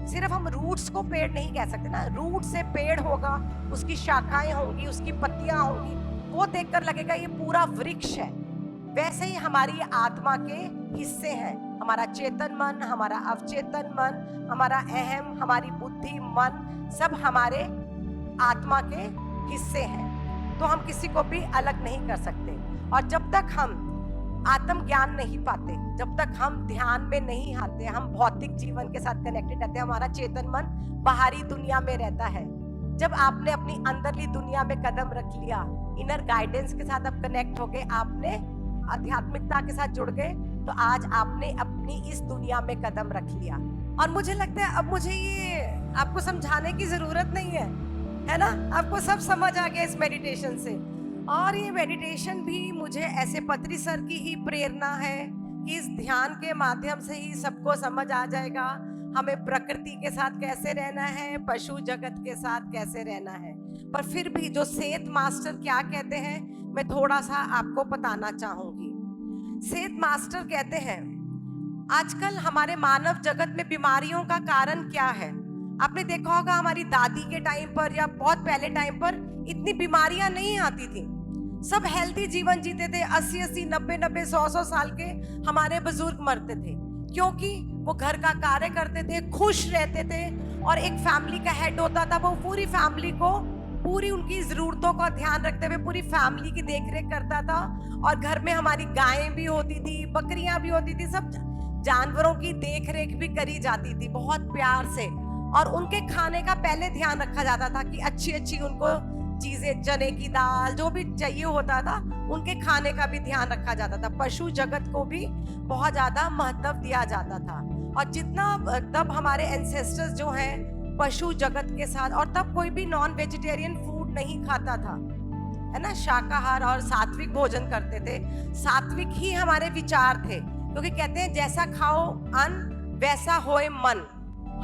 सिर्फ हम रूट्स को पेड़ नहीं कह सकते ना, रूट से पेड़ होगा, उसकी शाखाएं होंगी, उसकी पत्तियां होंगी, वो देखकर लगेगा ये पूरा वृक्ष है। वैसे ही हमारी आत्मा के हिस्से हैं। हमारा चेतन मन, हमारा अवचेतन मन, हमारा अहम, हमारी बुद्धि, मन, सब हमारे आत्मा के हिस्से हैं। तो हम किसी को भी अलग नहीं कर सकते। और जब तक हम आत्म ज्ञान नहीं पाते, जब तक हम ध्यान में नहीं आते, हम भौतिक जीवन के साथ कनेक्टेड रहते हैं, हमारा चेतन मन बाहरी दुनिया में रहता है। जब आपने अपनी अंदरली दुनिया में कदम रख लिया, इनर गाइडेंस के साथ अब कनेक्ट हो गए, आपने आध्यात्मिकता के साथ जुड़ गए, तो आज आपने अपनी इस दुनिया में कदम रख लिया। और मुझे लगता है अब मुझे ये आपको समझाने की जरूरत नहीं है ना? आपको सब समझ आ गया इस मेडिटेशन से। और ये मेडिटेशन भी मुझे ऐसे पत्री सर की ही प्रेरणा है कि इस ध्यान के माध्यम से ही सबको समझ आ जाएगा हमें प्रकृति के साथ कैसे रहना है, पशु जगत के साथ कैसे रहना है। पर फिर भी जो सेठ मास्टर क्या कहते हैं, मैं थोड़ा सा आपको बताना चाहूंगी। सेठ मास्टर कहते हैं आजकल हमारे मानव जगत में बीमारियों का कारण क्या है। आपने देखा होगा हमारी दादी के टाइम पर या बहुत पहले टाइम पर इतनी बीमारियां नहीं आती थी। सब हेल्थी जीवन जीते थे, 80-80, 90-90, 100-100 साल के हमारे बुजुर्ग मरते थे, क्योंकि वो घर का कार्य करते थे, खुश रहते थे। और एक फैमिली का हेड होता था, वो पूरी फैमिली को, पूरी उनकी जरूरतों का ध्यान रखते हुए पूरी फैमिली की देखरेख करता था। और घर में हमारी गायें भी होती थी, बकरियां भी होती थी, सब जानवरों की देखरेख भी करी जाती थी बहुत प्यार से। और उनके खाने का पहले ध्यान रखा जाता था कि अच्छी अच्छी उनको चीजें, चने की दाल, जो भी चाहिए होता था, उनके खाने का भी ध्यान रखा जाता था। पशु जगत को भी बहुत ज्यादा महत्व दिया जाता था। और जितना तब हमारे एंसेस्टर्स जो हैं पशु जगत के साथ, और तब कोई भी नॉन वेजिटेरियन फूड नहीं खाता था, है ना, शाकाहार और सात्विक भोजन करते थे। सात्विक ही हमारे विचार थे, क्योंकि कहते हैं जैसा खाओ अन्न वैसा होए मन।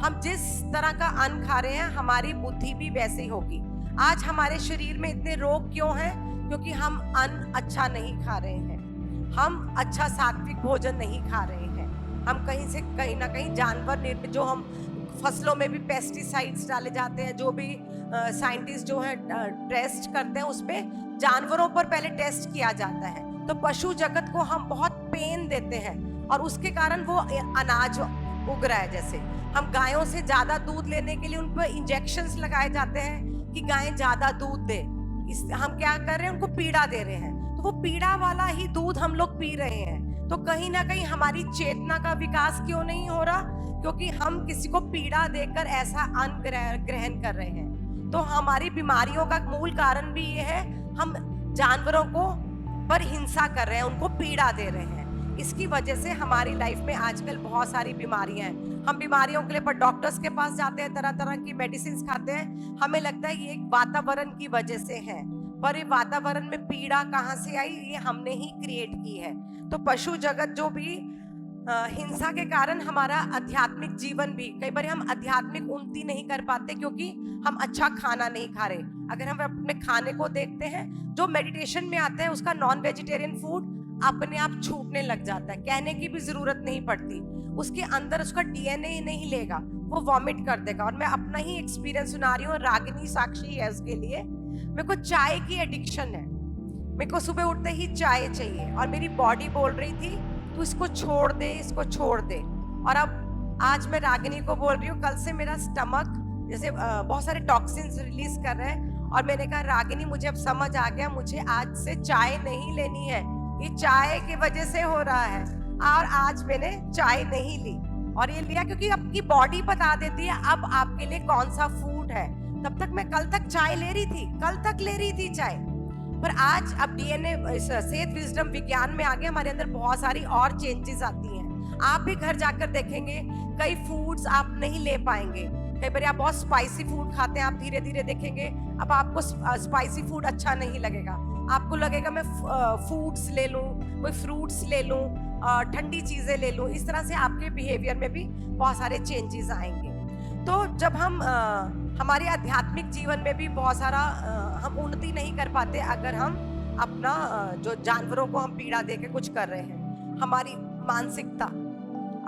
हम जिस तरह का अन्न खा रहे हैं, हमारी बुद्धि भी वैसे ही होगी। आज हमारे शरीर में इतने रोग क्यों हैं? क्योंकि हम अन्न अच्छा नहीं खा रहे हैं, हम अच्छा सात्विक भोजन नहीं खा रहे हैं। हम कहीं से कहीं ना कहीं जानवर निर्मित, जो हम फसलों में भी पेस्टिसाइड्स डाले जाते हैं, जो भी साइंटिस्ट जो है टेस्ट करते हैं, उसमें जानवरों पर पहले टेस्ट किया जाता है। तो पशु जगत को हम बहुत पेन देते हैं, और उसके कारण वो अनाज उग रहा है। जैसे हम गायों से ज्यादा दूध लेने के लिए उन पर इंजेक्शंस लगाए जाते हैं कि गायें ज्यादा दूध दे। हम क्या कर रहे हैं, उनको पीड़ा दे रहे हैं, तो वो पीड़ा वाला ही दूध हम लोग पी रहे हैं। तो कहीं ना कहीं हमारी चेतना का विकास क्यों नहीं हो रहा? क्योंकि हम किसी को पीड़ा देकर ऐसा अन्न ग्रहण कर रहे हैं। तो हमारी बीमारियों का मूल कारण भी ये है, हम जानवरों को पर हिंसा कर रहे हैं, उनको पीड़ा दे रहे हैं। इसकी वजह से हमारी लाइफ में आजकल बहुत सारी बीमारियां हैं। हम बीमारियों के लिए पर डॉक्टर्स के पास जाते हैं, तरह तरह की मेडिसिन खाते हैं, हमें लगता है ये वातावरण की वजह से है, पर ये वातावरण में पीड़ा कहाँ से आई? ये हमने ही क्रिएट की है। तो पशु जगत जो भी हिंसा के कारण हमारा आध्यात्मिक जीवन भी, कई बार हम आध्यात्मिक उन्नति नहीं कर पाते क्योंकि हम अच्छा खाना नहीं खा रहे। अगर हम अपने खाने को देखते हैं, जो मेडिटेशन में आता है उसका नॉन वेजिटेरियन फूड अपने आप छूटने लग जाता है, कहने की भी जरूरत नहीं पड़ती। उसके अंदर उसका डीएनए नहीं लेगा, वो वॉमिट कर देगा। और मैं अपना ही एक्सपीरियंस सुना रही हूँ, रागिनी साक्षी है उसके लिए। मेरे को चाय की एडिक्शन है, मेरे को सुबह उठते ही चाय चाहिए, और मेरी बॉडी बोल रही थी तू इसको छोड़ दे, इसको छोड़ दे। और अब आज मैं रागिनी को बोल रही हूँ, कल से मेरा स्टमक जैसे बहुत सारे टॉक्सिन्स रिलीज कर रहे हैं, और मैंने कहा रागिनी मुझे अब समझ आ गया, मुझे आज से चाय नहीं लेनी है, ये चाय की वजह से हो रहा है। और आज मैंने चाय नहीं ली, और ये लिया क्योंकि आपकी बॉडी बता देती है अब आपके लिए कौन सा फूड है। तब तक मैं कल तक चाय ले रही थी, कल तक ले रही थी चाय, पर आज अब डीएनए सेहत विजडम विज्ञान में आगे हमारे अंदर बहुत सारी और चेंजेस आती हैं। आप भी घर जाकर देखेंगे कई फूड्स आप नहीं ले पाएंगे। कई बार आप बहुत स्पाइसी फूड खाते हैं, आप धीरे धीरे देखेंगे अब आपको स्पाइसी फूड अच्छा नहीं लगेगा, आपको लगेगा मैं फूड्स ले लूं, कोई फ्रूट्स ले लूं, ठंडी चीजें ले लूं। इस तरह से आपके बिहेवियर में भी बहुत सारे चेंजेस आएंगे। तो जब हम हमारे आध्यात्मिक जीवन में भी बहुत सारा हम उन्नति नहीं कर पाते अगर हम अपना जो जानवरों को हम पीड़ा दे के कुछ कर रहे हैं। हमारी मानसिकता,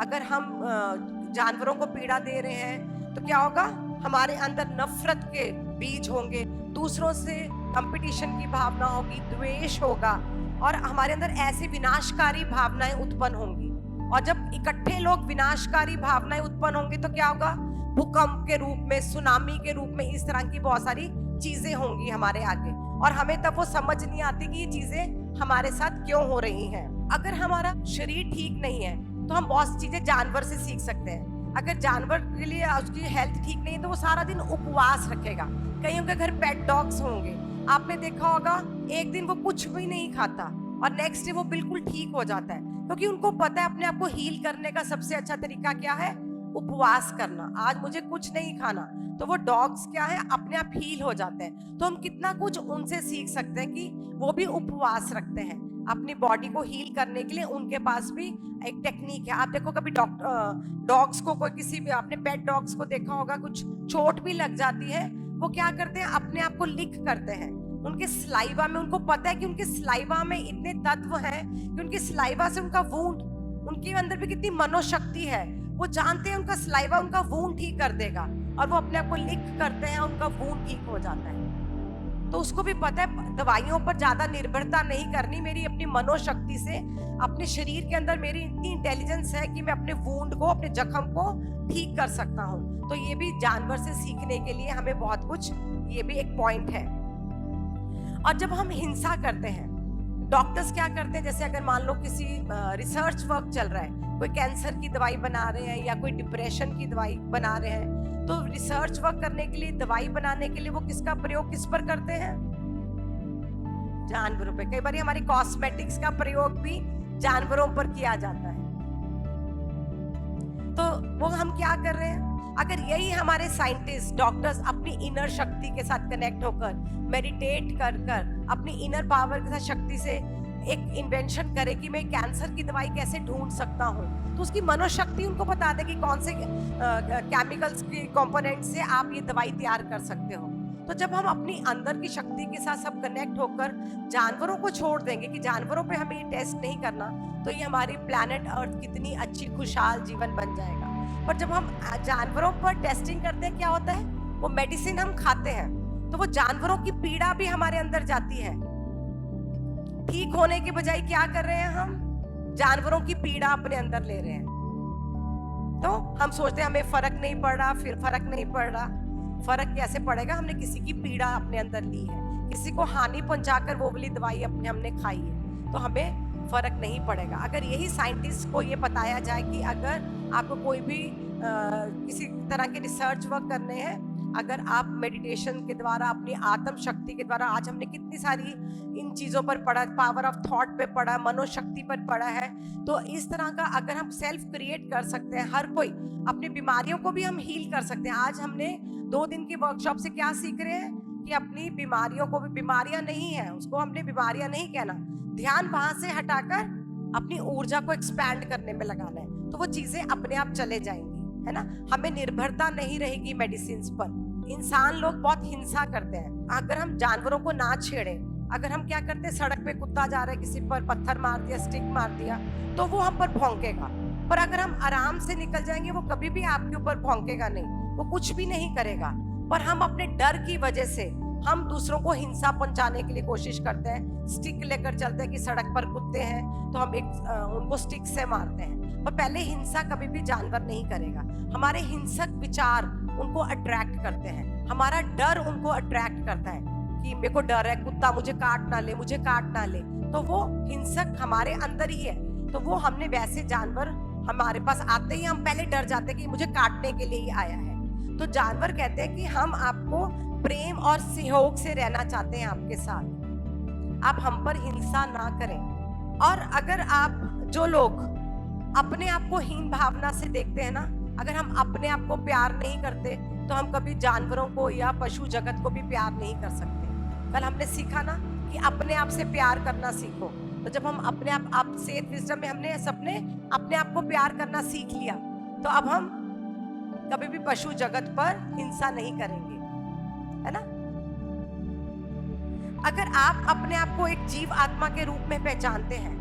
अगर हम जानवरों को पीड़ा दे रहे हैं तो क्या होगा, हमारे अंदर नफरत के बीज होंगे, दूसरों से कंपटीशन की भावना होगी, द्वेष होगा, और हमारे अंदर ऐसी विनाशकारी भावनाएं उत्पन्न होंगी। और जब इकट्ठे लोग विनाशकारी भावनाएं उत्पन्न होंगी तो क्या होगा? भूकंप के रूप में, सुनामी के रूप में, इस तरह की बहुत सारी चीजें होंगी हमारे आगे, और हमें तब वो समझ नहीं आती कि ये चीजें हमारे साथ क्यों हो रही हैं। अगर हमारा शरीर ठीक नहीं है तो हम बहुत सी चीजें जानवर से सीख सकते हैं। अगर जानवर के लिए उसकी हेल्थ ठीक नहीं है तो वो सारा दिन उपवास रखेगा। कईयों के घर पेट डॉग्स होंगे, आपने देखा होगा, एक दिन वो कुछ भी नहीं खाता और नेक्स्ट डे वो बिल्कुल ठीक हो जाता है, क्योंकि उनको पता है अपने आप को हील करने का सबसे अच्छा तरीका क्या है? उपवास करना। आज मुझे कुछ नहीं खाना, तो वो डॉग्स क्या है, अपने आप हील हो जाते हैं। तो हम कितना कुछ उनसे सीख सकते हैं कि वो भी उपवास रखते हैं अपनी बॉडी को हील करने के लिए। उनके पास भी एक टेक्निक है। आप देखो कभी डॉग्स को, कोई किसी भी, आपने पेट डॉग्स को देखा होगा, कुछ चोट भी लग जाती है, वो क्या करते हैं? अपने आप को लिक करते हैं उनके स्लाइवा में। उनको पता है कि उनके स्लाइवा में इतने तत्व हैं कि उनके स्लाइवा से उनका वूंड, उनके अंदर भी कितनी मनोशक्ति है, वो जानते हैं उनका स्लाइवा उनका वूंड ठीक कर देगा, और वो अपने आप को लिक करते हैं, उनका वूंड ठीक हो जाता है। तो उसको भी पता है दवाइयों पर ज्यादा निर्भरता नहीं करनी, मेरी अपनी मनोशक्ति से, अपने शरीर के अंदर मेरी इतनी इंटेलिजेंस है कि मैं अपने वूंड को, अपने जख्म को ठीक कर सकता हूँ। तो ये भी जानवर से सीखने के लिए हमें बहुत कुछ, ये भी एक पॉइंट है। और जब हम हिंसा करते हैं, डॉक्टर्स क्या करते हैं, जैसे अगर मान लो किसी रिसर्च वर्क चल रहा है, कोई कैंसर की दवाई बना रहे हैं या कोई डिप्रेशन की दवाई बना रहे हैं, तो रिसर्च वर्क करने के लिए, दवाई बनाने के लिए वो किसका प्रयोग किस पर करते हैं? जानवरों पे। कई बार हमारी कॉस्मेटिक्स का प्रयोग भी जानवरों पर किया जाता है। तो वो हम क्या कर रहे हैं? अगर यही हमारे साइंटिस्ट, डॉक्टर्स अपनी इनर शक्ति के साथ कनेक्ट होकर, मेडिटेट कर कर अपनी इनर पावर के साथ, शक्ति से एक इन्वेंशन करे कि मैं कैंसर की दवाई कैसे ढूंढ सकता हूँ, तो उसकी मनोशक्ति उनको बता दे कि कौन से केमिकल्स के कंपोनेंट से आप ये दवाई तैयार कर सकते हो। तो जब हम अपनी अंदर की शक्ति के साथ सब कनेक्ट होकर जानवरों को छोड़ देंगे कि जानवरों पे हमें ये टेस्ट नहीं करना, तो ये हमारी प्लैनेट अर्थ कितनी अच्छी खुशहाल जीवन बन जाएगा। पर जब हम जानवरों पर टेस्टिंग करते हैं, क्या होता है? वो मेडिसिन हम खाते हैं तो वो जानवरों की पीड़ा भी हमारे अंदर जाती है। ठीक होने के बजाय क्या कर रहे हैं? हम जानवरों की पीड़ा अपने अंदर ले रहे हैं। तो हम सोचते हैं हमें फर्क नहीं पड़ रहा, फिर फर्क नहीं पड़ रहा। फर्क कैसे पड़ेगा? हमने किसी की पीड़ा अपने अंदर ली है, किसी को हानि पहुंचाकर वो वाली दवाई अपने हमने खाई है, तो हमें फर्क नहीं पड़ेगा। अगर यही साइंटिस्ट को ये बताया जाए कि अगर आपको कोई भी किसी तरह के रिसर्च वर्क करने हैं, अगर आप मेडिटेशन के द्वारा, अपनी आत्म शक्ति के द्वारा, आज हमने कितनी सारी इन चीज़ों पर पढ़ा, पावर ऑफ थॉट पे पढ़ा, मनोशक्ति पर पढ़ा है, तो इस तरह का अगर हम सेल्फ क्रिएट कर सकते हैं, हर कोई अपनी बीमारियों को भी हम हील कर सकते हैं। आज हमने 2 दिन की वर्कशॉप से क्या सीख रहे हैं कि अपनी बीमारियों को भी, बीमारियां नहीं है, उसको हमने बीमारियां नहीं कहना, ध्यान वहां से हटाकर अपनी ऊर्जा को एक्सपैंड करने में लगाना है, तो वो चीजें अपने आप चले जाएंगी, है ना। हमें निर्भरता नहीं रहेगी मेडिसिन पर। इंसान लोग बहुत हिंसा करते हैं। अगर हम जानवरों को ना छेड़ें, अगर हम क्या करते हैं, सड़क पे कुत्ता जा रहा है, किसी पर पत्थर मार दिया, स्टिक मार दिया, तो वो हम पर भौंकेगा। पर अगर हम आराम से निकल जाएंगे, वो कभी भी आपके ऊपर भौंकेगा नहीं, वो कुछ भी नहीं करेगा। पर हम अपने डर की वजह से हम दूसरों को हिंसा पहुंचाने के लिए कोशिश करते हैं। स्टिक लेकर चलते हैं कि सड़क पर कुत्ते हैं तो हम उनको स्टिक से मारते हैं। पर पहले हिंसा कभी भी जानवर नहीं करेगा। हमारे हिंसक विचार उनको अट्रैक्ट करते हैं, हमारा डर उनको अट्रैक्ट करता है कि मेरे को डर है, कुत्ता मुझे काट ना ले, मुझे काट ना ले, तो वो हिंसक हमारे अंदर ही है। तो वो हमने वैसे जानवर हमारे पास आते ही हम पहले डर जाते हैं कि मुझे काटने के लिए ही आया है। तो जानवर कहते हैं कि हम आपको प्रेम और सहयोग से रहना चाहते हैं आपके साथ, आप हम पर हिंसा ना करें। और अगर आप, जो लोग अपने आप को हीन भावना से देखते हैं ना, अगर हम अपने आप को प्यार नहीं करते तो हम कभी जानवरों को या पशु जगत को भी प्यार नहीं कर सकते। कल हमने सीखा ना कि अपने आप से प्यार करना सीखो। तो जब हम अपने आप सेहत विजडम में हमने सबने अपने आप को प्यार करना सीख लिया, तो अब हम कभी भी पशु जगत पर हिंसा नहीं करेंगे, है ना। अगर आप अपने आप को एक जीव आत्मा के रूप में पहचानते हैं,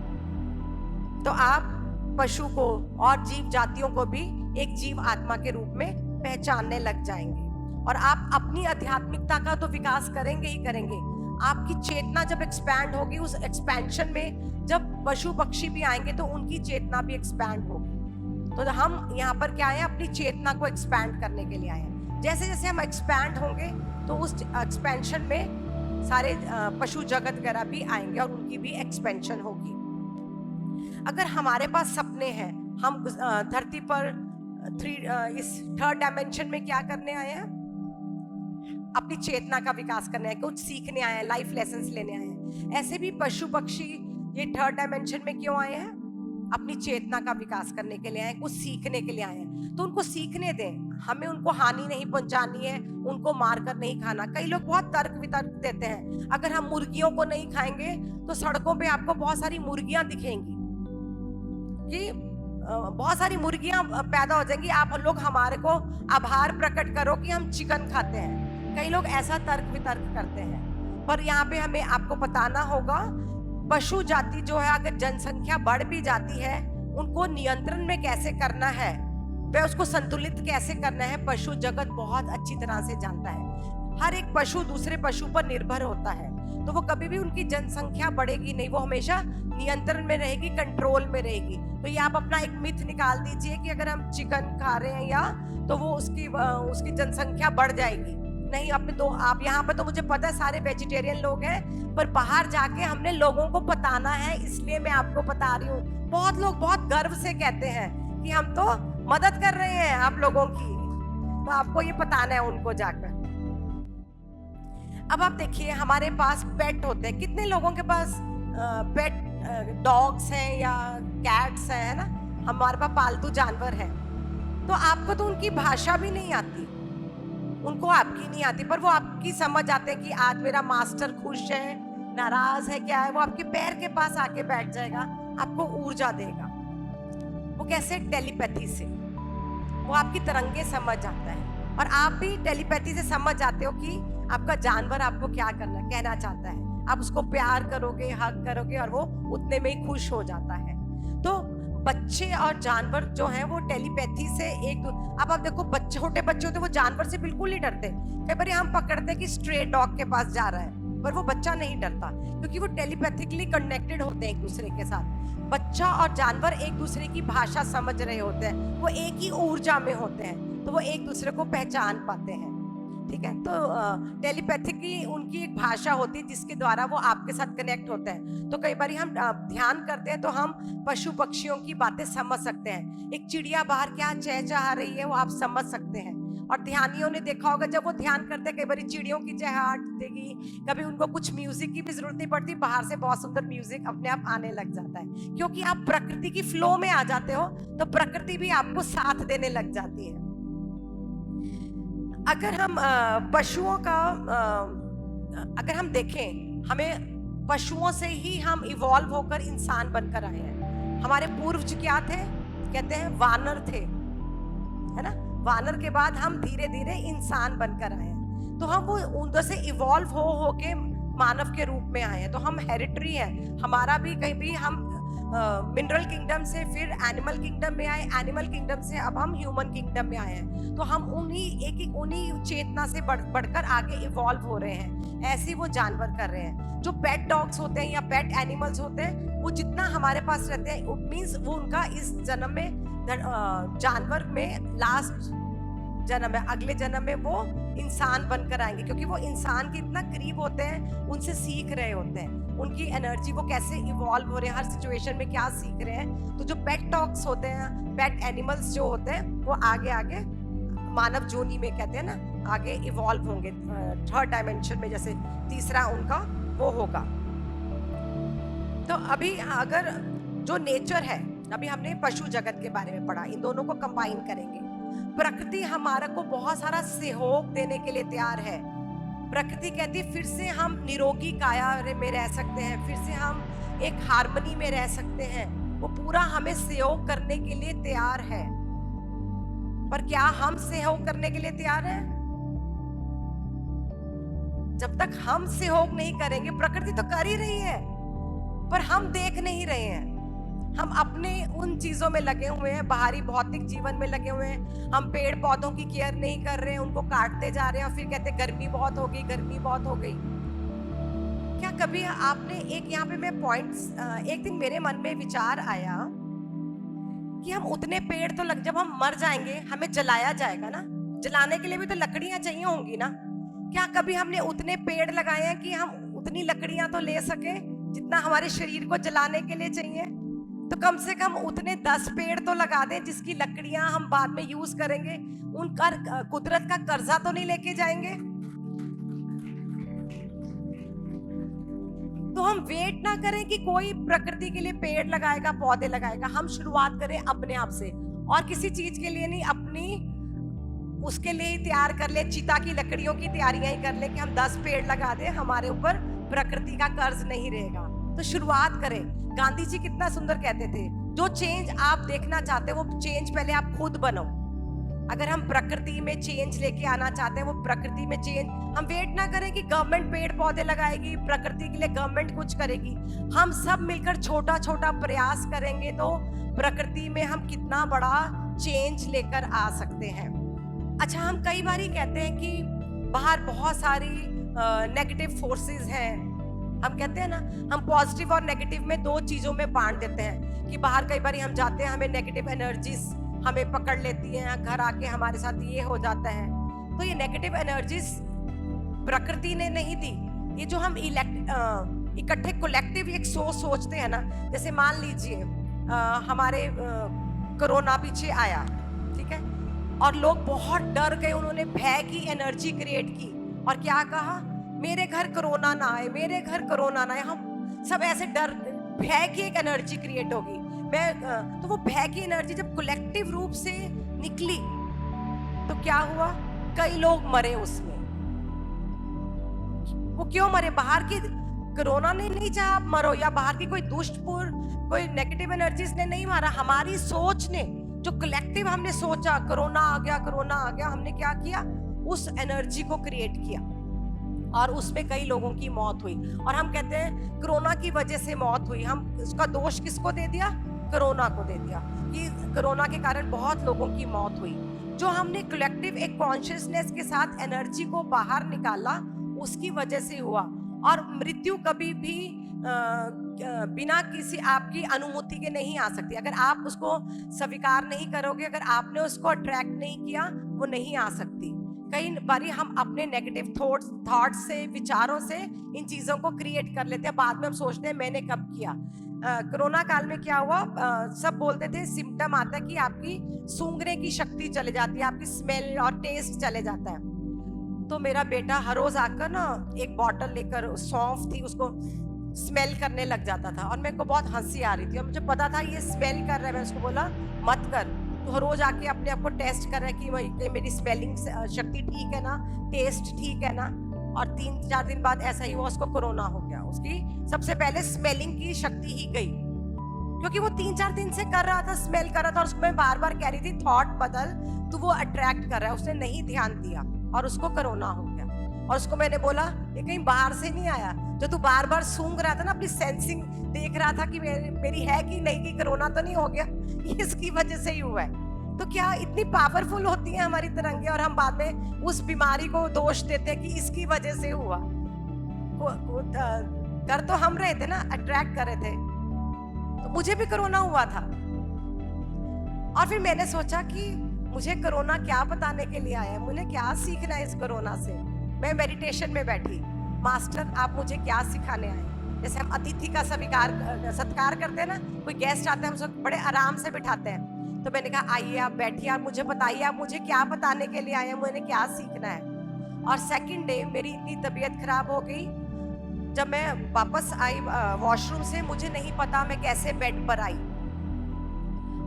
तो आप पशु को और जीव जातियों को भी एक जीव आत्मा के रूप में पहचानने लग जाएंगे। और आप अपनी आध्यात्मिकता का तो विकास करेंगे ही करेंगे, आपकी चेतना जब एक्सपैंड होगी, उस एक्सपेंशन में जब पशु पक्षी भी आएंगे तो उनकी चेतना भी एक्सपैंड होगी। तो हम यहाँ पर क्या है, अपनी चेतना को एक्सपैंड करने के लिए आए हैं। जैसे जैसे हम एक्सपैंड होंगे तो उस एक्सपेंशन में सारे पशु जगत वगैरह भी आएंगे और उनकी भी एक्सपेंशन होगी। अगर हमारे पास सपने हैं, हम धरती पर इस थर्ड डायमेंशन में क्या करने आए हैं, अपनी चेतना का विकास करने आए, कुछ सीखने आए हैं, लाइफ लेसन्स लेने आए हैं। ऐसे भी पशु पक्षी ये थर्ड डायमेंशन में क्यों आए हैं, अपनी चेतना का विकास करने के लिए आए, कुछ सीखने के लिए आए हैं। तो उनको सीखने दें, हमें उनको हानि नहीं पहुंचानी है, उनको मारकर नहीं खाना। कई लोग बहुत तर्क वितर्क देते हैं, अगर हम मुर्गियों को नहीं खाएंगे तो सड़कों पे आपको बहुत सारी मुर्गियां दिखेंगी, कि बहुत सारी मुर्गियां पैदा हो जाएंगी, आप लोग हमारे को आभार प्रकट करो कि हम चिकन खाते हैं। कई लोग ऐसा तर्क वितर्क करते हैं, पर यहाँ पे हमें आपको बताना होगा, पशु जाति जो है, अगर जनसंख्या बढ़ भी जाती है, उनको नियंत्रण में कैसे करना है, वह उसको संतुलित कैसे करना है, पशु जगत बहुत अच्छी तरह से जानता है। हर एक पशु दूसरे पशु पर निर्भर होता है, तो वो कभी भी उनकी जनसंख्या बढ़ेगी नहीं, वो हमेशा नियंत्रण में रहेगी, कंट्रोल में रहेगी। तो ये आप अपना एक मिथ निकाल दीजिए कि अगर हम चिकन खा रहे हैं या तो वो उसकी जनसंख्या बढ़ जाएगी। नहीं, आप यहाँ पर तो मुझे पता है सारे वेजिटेरियन लोग हैं, पर बाहर जाके हमने लोगों को बताना है, इसलिए मैं आपको बता रही हूँ। बहुत लोग बहुत गर्व से कहते हैं कि हम तो मदद कर रहे हैं आप लोगों की, तो आपको ये बताना है उनको जाकर। अब आप देखिए, हमारे पास पेट होते हैं, कितने लोगों के पास पेट डॉग्स हैं या कैट्स हैं, है ना, हमारे पास पालतू जानवर हैं। तो आपको तो उनकी भाषा भी नहीं आती, उनको आपकी नहीं आती, पर वो आपकी समझ आते हैं कि आज मेरा मास्टर खुश है, नाराज है, क्या है। वो आपके पैर के पास आके बैठ जाएगा, आपको ऊर्जा देगा। वो कैसे, टेलीपैथी से, वो आपकी तरंगे समझ आता है, और आप भी टेलीपैथी से समझ जाते हो कि आपका जानवर आपको क्या कहना चाहता है। आप उसको प्यार करोगे, हग करोगे, और वो उतने में ही खुश हो जाता है। तो बच्चे और जानवर जो हैं वो टेलीपैथी से अब आप देखो, छोटे बच्चे होते हैं, वो जानवर से बिल्कुल नहीं डरते। कई बार हम पकड़ते हैं कि स्ट्रे डॉग के पास जा रहा है, पर वो बच्चा नहीं डरता, क्योंकि वो टेलीपैथिकली कनेक्टेड होते हैं एक दूसरे के साथ। बच्चा और जानवर एक दूसरे की भाषा समझ रहे होते हैं, वो एक ही ऊर्जा में होते हैं, तो वो एक दूसरे को पहचान पाते हैं। ठीक है, तो टेलीपैथी की उनकी एक भाषा होती है जिसके द्वारा वो आपके साथ कनेक्ट होते हैं। तो कई बार हम ध्यान करते हैं तो हम पशु पक्षियों की बातें समझ सकते हैं। एक चिड़िया बाहर क्या चहचहा रही है वो आप समझ सकते हैं। और ध्यानियों ने देखा होगा, जब वो ध्यान करते हैं, कई बार चिड़ियों की चहचहाहट देगी, कभी उनको कुछ म्यूजिक की भी जरूरत नहीं पड़ती, बाहर से बहुत सुंदर म्यूजिक अपने आप आने लग जाता है, क्योंकि आप प्रकृति की फ्लो में आ जाते हो, तो प्रकृति भी आपको साथ देने लग जाती है। अगर हम पशुओं का अगर हम देखें, हमें पशुओं से ही हम इवॉल्व होकर इंसान बनकर आए हैं। हमारे पूर्वज क्या थे, कहते हैं वानर थे, है ना। वानर के बाद हम धीरे धीरे इंसान बनकर आए हैं, तो हम वो उधर से इवॉल्व हो के मानव के रूप में आए हैं। तो हम हेरिटरी हैं, हमारा भी कहीं भी हम मिनरल किंगडम से फिर एनिमल किंगडम में आए, एनिमल किंगडम से अब हम ह्यूमन किंगडम में आए हैं। तो हम उन्हीं चेतना से बढ़कर आगे इवॉल्व हो रहे हैं। ऐसे वो जानवर कर रहे हैं। जो पेट डॉग्स होते हैं या पेट एनिमल्स होते हैं, वो जितना हमारे पास रहते हैं, इट मीन्स वो उनका इस जन्म में जानवर में लास्ट जन्म है, अगले जन्म में वो इंसान बनकर आएंगे, क्योंकि वो इंसान के इतना करीब होते हैं, उनसे सीख रहे होते हैं, उनकी एनर्जी वो कैसे इवॉल्व हो रहे हैं, हर सिचुएशन में क्या सीख रहे हैं। तो जो पेट डॉग्स होते हैं, पेट एनिमल्स जो होते हैं, वो आगे आगे मानव जोनी में, कहते हैं ना, आगे इवॉल्व होंगे थर्ड डायमेंशन में, जैसे तीसरा उनका वो होगा। तो अभी अगर जो नेचर है, अभी हमने पशु जगत के बारे में पढ़ा, इन दोनों को कंबाइन करेंगे। प्रकृति हमारा को बहुत सारा सहयोग देने के लिए तैयार है। प्रकृति कहती है फिर से हम निरोगी काया में रह सकते हैं, फिर से हम एक हार्मनी में रह सकते हैं। वो पूरा हमें सहयोग करने के लिए तैयार है, पर क्या हम सहयोग करने के लिए तैयार हैं? जब तक हम सहयोग नहीं करेंगे, प्रकृति तो कर ही रही है, पर हम देख नहीं रहे हैं। हम अपने उन चीजों में लगे हुए हैं, बाहरी भौतिक जीवन में लगे हुए हैं। हम पेड़ पौधों की केयर नहीं कर रहे हैं, उनको काटते जा रहे हैं, और फिर कहते हैं गर्मी बहुत हो गई, गर्मी बहुत हो गई। क्या कभी आपने एक यहाँ पे मैं पॉइंट्स, एक दिन मेरे मन में विचार आया कि हम उतने पेड़ तो जब हम मर जाएंगे हमें जलाया जाएगा ना, जलाने के लिए भी तो लकड़ियां चाहिए होंगी ना। क्या कभी हमने उतने पेड़ लगाए हैं कि हम उतनी लकड़ियां तो ले सके जितना हमारे शरीर को जलाने के लिए चाहिए? तो कम से कम उतने 10 पेड़ तो लगा दें जिसकी लकड़ियां हम बाद में यूज करेंगे। उनका कुदरत का कर्जा तो नहीं लेके जाएंगे। तो हम वेट ना करें कि कोई प्रकृति के लिए पेड़ लगाएगा, पौधे लगाएगा। हम शुरुआत करें अपने आप से, और किसी चीज के लिए नहीं, अपनी उसके लिए ही तैयार कर ले, चिता की लकड़ियों की तैयारियां ही कर ले कि हम 10 पेड़ लगा दें, हमारे ऊपर प्रकृति का कर्ज नहीं रहेगा। तो शुरुआत करें। गांधी जी कितना सुंदर कहते थे, जो चेंज आप देखना चाहते हो वो चेंज पहले आप खुद बनो। अगर हम प्रकृति में चेंज लेके आना चाहते हैं, वो प्रकृति में चेंज, हम वेट ना करें कि गवर्नमेंट पेड़ पौधे लगाएगी, प्रकृति के लिए गवर्नमेंट कुछ करेगी। हम सब मिलकर छोटा छोटा प्रयास करेंगे तो प्रकृति में हम कितना बड़ा चेंज लेकर आ सकते हैं। अच्छा, हम कई बार कहते हैं कि बाहर बहुत सारी नेगेटिव फोर्सेस हैं। हम कहते हैं ना, हम पॉजिटिव और नेगेटिव में 2 चीजों में बांट देते हैं कि बाहर कई बार हम जाते हैं, हमें नेगेटिव एनर्जीज हमें पकड़ लेती हैं, घर आके हमारे साथ ये हो जाता है। तो ये नेगेटिव एनर्जीज प्रकृति ने नहीं दी, ये जो हम इकट्ठे कलेक्टिव एक सोचते हैं ना। जैसे मान लीजिए हमारे कोरोना पीछे आया, ठीक है, और लोग बहुत डर गए, उन्होंने भय की एनर्जी क्रिएट की और क्या कहा, मेरे घर कोरोना ना आए, मेरे घर कोरोना ना आए। हम सब ऐसे डर, भय की एक एनर्जी क्रिएट होगी। तो वो भय की एनर्जी जब कलेक्टिव रूप से निकली तो क्या हुआ, कई लोग मरे उसमें। वो क्यों मरे? बाहर की कोरोना ने नहीं चाहा आप मरो, या बाहर की कोई दुष्टपुर, कोई नेगेटिव एनर्जीज ने नहीं मारा, हमारी सोच ने, जो कलेक्टिव हमने सोचा कोरोना आ गया, कोरोना आ गया, हमने क्या किया, उस एनर्जी को क्रिएट किया और उसमें कई लोगों की मौत हुई। और हम कहते हैं कोरोना की वजह से मौत हुई, हम उसका दोष किसको दे दिया? कोरोना को दे दिया कि कोरोना के कारण बहुत लोगों की मौत हुई। जो हमने कलेक्टिव एक कॉन्शियसनेस के साथ एनर्जी को बाहर निकाला, उसकी वजह से हुआ। और मृत्यु कभी भी बिना किसी आपकी अनुमति के नहीं आ सकती। अगर आप उसको स्वीकार नहीं करोगे, अगर आपने उसको अट्रैक्ट नहीं किया, वो नहीं आ सकती। कई बारी हम अपने नेगेटिव थॉट्स से, विचारों से इन चीज़ों को क्रिएट कर लेते हैं। बाद में हम सोचते हैं मैंने कब किया। कोरोना काल में क्या हुआ, सब बोलते थे, सिम्टम आता है कि आपकी सूंघने की शक्ति चले जाती है, आपकी स्मेल और टेस्ट चले जाता है। तो मेरा बेटा हर रोज आकर ना एक बॉटल लेकर, सौंफ थी, उसको स्मेल करने लग जाता था और मेरे को बहुत हंसी आ रही थी और मुझे पता था ये स्मेल कर रहा है। मैं उसको बोला मत कर। तो हर रोज आके अपने आप को टेस्ट कर रहा है कि मेरी स्मेलिंग शक्ति ठीक है ना, टेस्ट ठीक है ना। और 3-4 दिन बाद ऐसा ही हुआ, उसको कोरोना हो गया। उसकी सबसे पहले स्मेलिंग की शक्ति ही गई, क्योंकि वो 3-4 दिन से कर रहा था, स्मेल कर रहा था। और उसको मैं बार बार कह रही थी थॉट बदल, तो वो अट्रैक्ट कर रहा है। उसने नहीं ध्यान दिया और उसको कोरोना हो गया। और उसको मैंने बोला ये कहीं बाहर से नहीं आया, जो तू बार बार सूंघ रहा था ना, अपनी सेंसिंग देख रहा था कि मेरी है कि नहीं, कि कोरोना तो नहीं हो गया, इसकी वजह से ही हुआ है। तो क्या इतनी पावरफुल होती हैं हमारी तरंगे, और हम बाद में उस बीमारी को दोष देते हैं कि इसकी वजह से हुआ। कर तो हम रहे थे ना, अट्रैक्ट कर रहे थे। तो मुझे भी कोरोना हुआ था और फिर मैंने सोचा कि मुझे कोरोना क्या बताने के लिए आया है, मुझे क्या सीखना है इस कोरोना से। मैं मेडिटेशन में बैठी, मास्टर आप मुझे क्या सिखाने आए? जैसे हम अतिथि का सत्कार करते हैं ना, कोई गेस्ट आता है हम सब बड़े आराम से बिठाते हैं। तो मैंने कहा आइए आप बैठिए, आप मुझे बताइए आप मुझे क्या बताने के लिए आए हैं, मुझे क्या सीखना है। और सेकंड डे मेरी इतनी तबीयत खराब हो गई, जब मैं वापस आई वॉशरूम से, मुझे नहीं पता मैं कैसे बेड पर आई।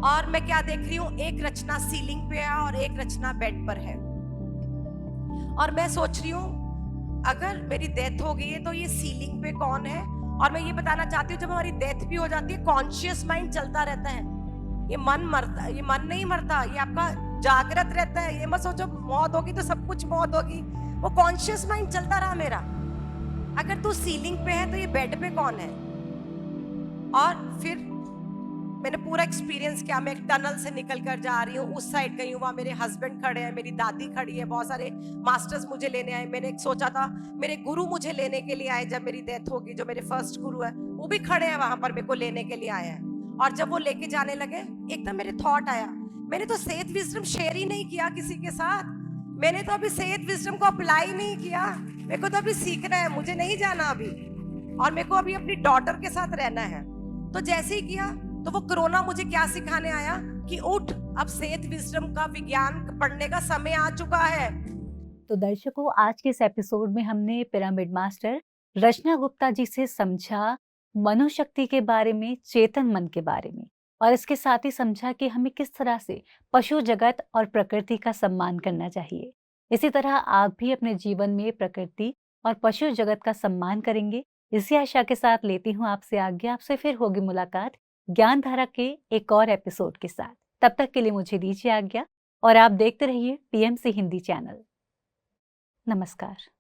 और मैं क्या देख रही हूँ, एक रचना सीलिंग पे है और एक रचना बेड पर है। और मैं सोच रही हूँ अगर मेरी डेथ हो गई है तो ये सीलिंग पे कौन है। और मैं ये बताना चाहती हूँ, जब हमारी डेथ भी हो जाती है, कॉन्शियस माइंड चलता रहता है, ये मन मरता, ये मन नहीं मरता, ये आपका जागृत रहता है। ये मत सोचो मौत होगी तो सब कुछ मौत होगी, वो कॉन्शियस माइंड चलता रहा मेरा। अगर तू सीलिंग पे है तो ये बेड पे कौन है? और फिर मैंने पूरा एक्सपीरियंस किया। मैं एक टनल से निकल कर जा रही हूँ, उस साइड गई हूँ, वहाँ मेरे हस्बैंड खड़े हैं, मेरी दादी खड़ी है, बहुत सारे मास्टर्स मुझे लेने आए। मैंने एक सोचा था मेरे गुरु मुझे लेने के लिए आए, जब मेरी डेथ होगी, जो मेरे फर्स्ट गुरु है वो भी खड़े हैं वहां पर, मेरे को लेने के लिए आए हैं। और जब वो लेके जाने लगे, एकदम मेरे थॉट आया, मैंने तो सेहत विजडम शेयर ही नहीं किया किसी के साथ। मैंने तो अभी सेहत विजडम को अप्लाई नहीं किया। मेरे को तो अभी सीखना है, मुझे नहीं जाना अभी, और मेरे को अभी अपनी डॉटर के साथ रहना है। तो जैसे ही किया, तो वो कोरोना मुझे क्या सिखाने आया कि उठ, अब सेहत विजडम का विज्ञान पढ़ने का समय आ चुका है। तो दर्शकों, आज के इस एपिसोड में हमने पिरामिड मास्टर रचना गुप्ता जी से समझा मनोशक्ति के बारे में, चेतन मन के बारे में, और इसके साथ ही समझा कि हमें किस तरह से पशु जगत और प्रकृति का सम्मान करना चाहिए। इसी तरह आप भी अपने जीवन में प्रकृति और पशु जगत का सम्मान करेंगे, इसी आशा के साथ लेती हूँ आपसे आज्ञा। आपसे फिर होगी मुलाकात ज्ञान धारा के एक और एपिसोड के साथ। तब तक के लिए मुझे दीजिए आज्ञा, और आप देखते रहिए पीएमसी हिंदी चैनल। नमस्कार।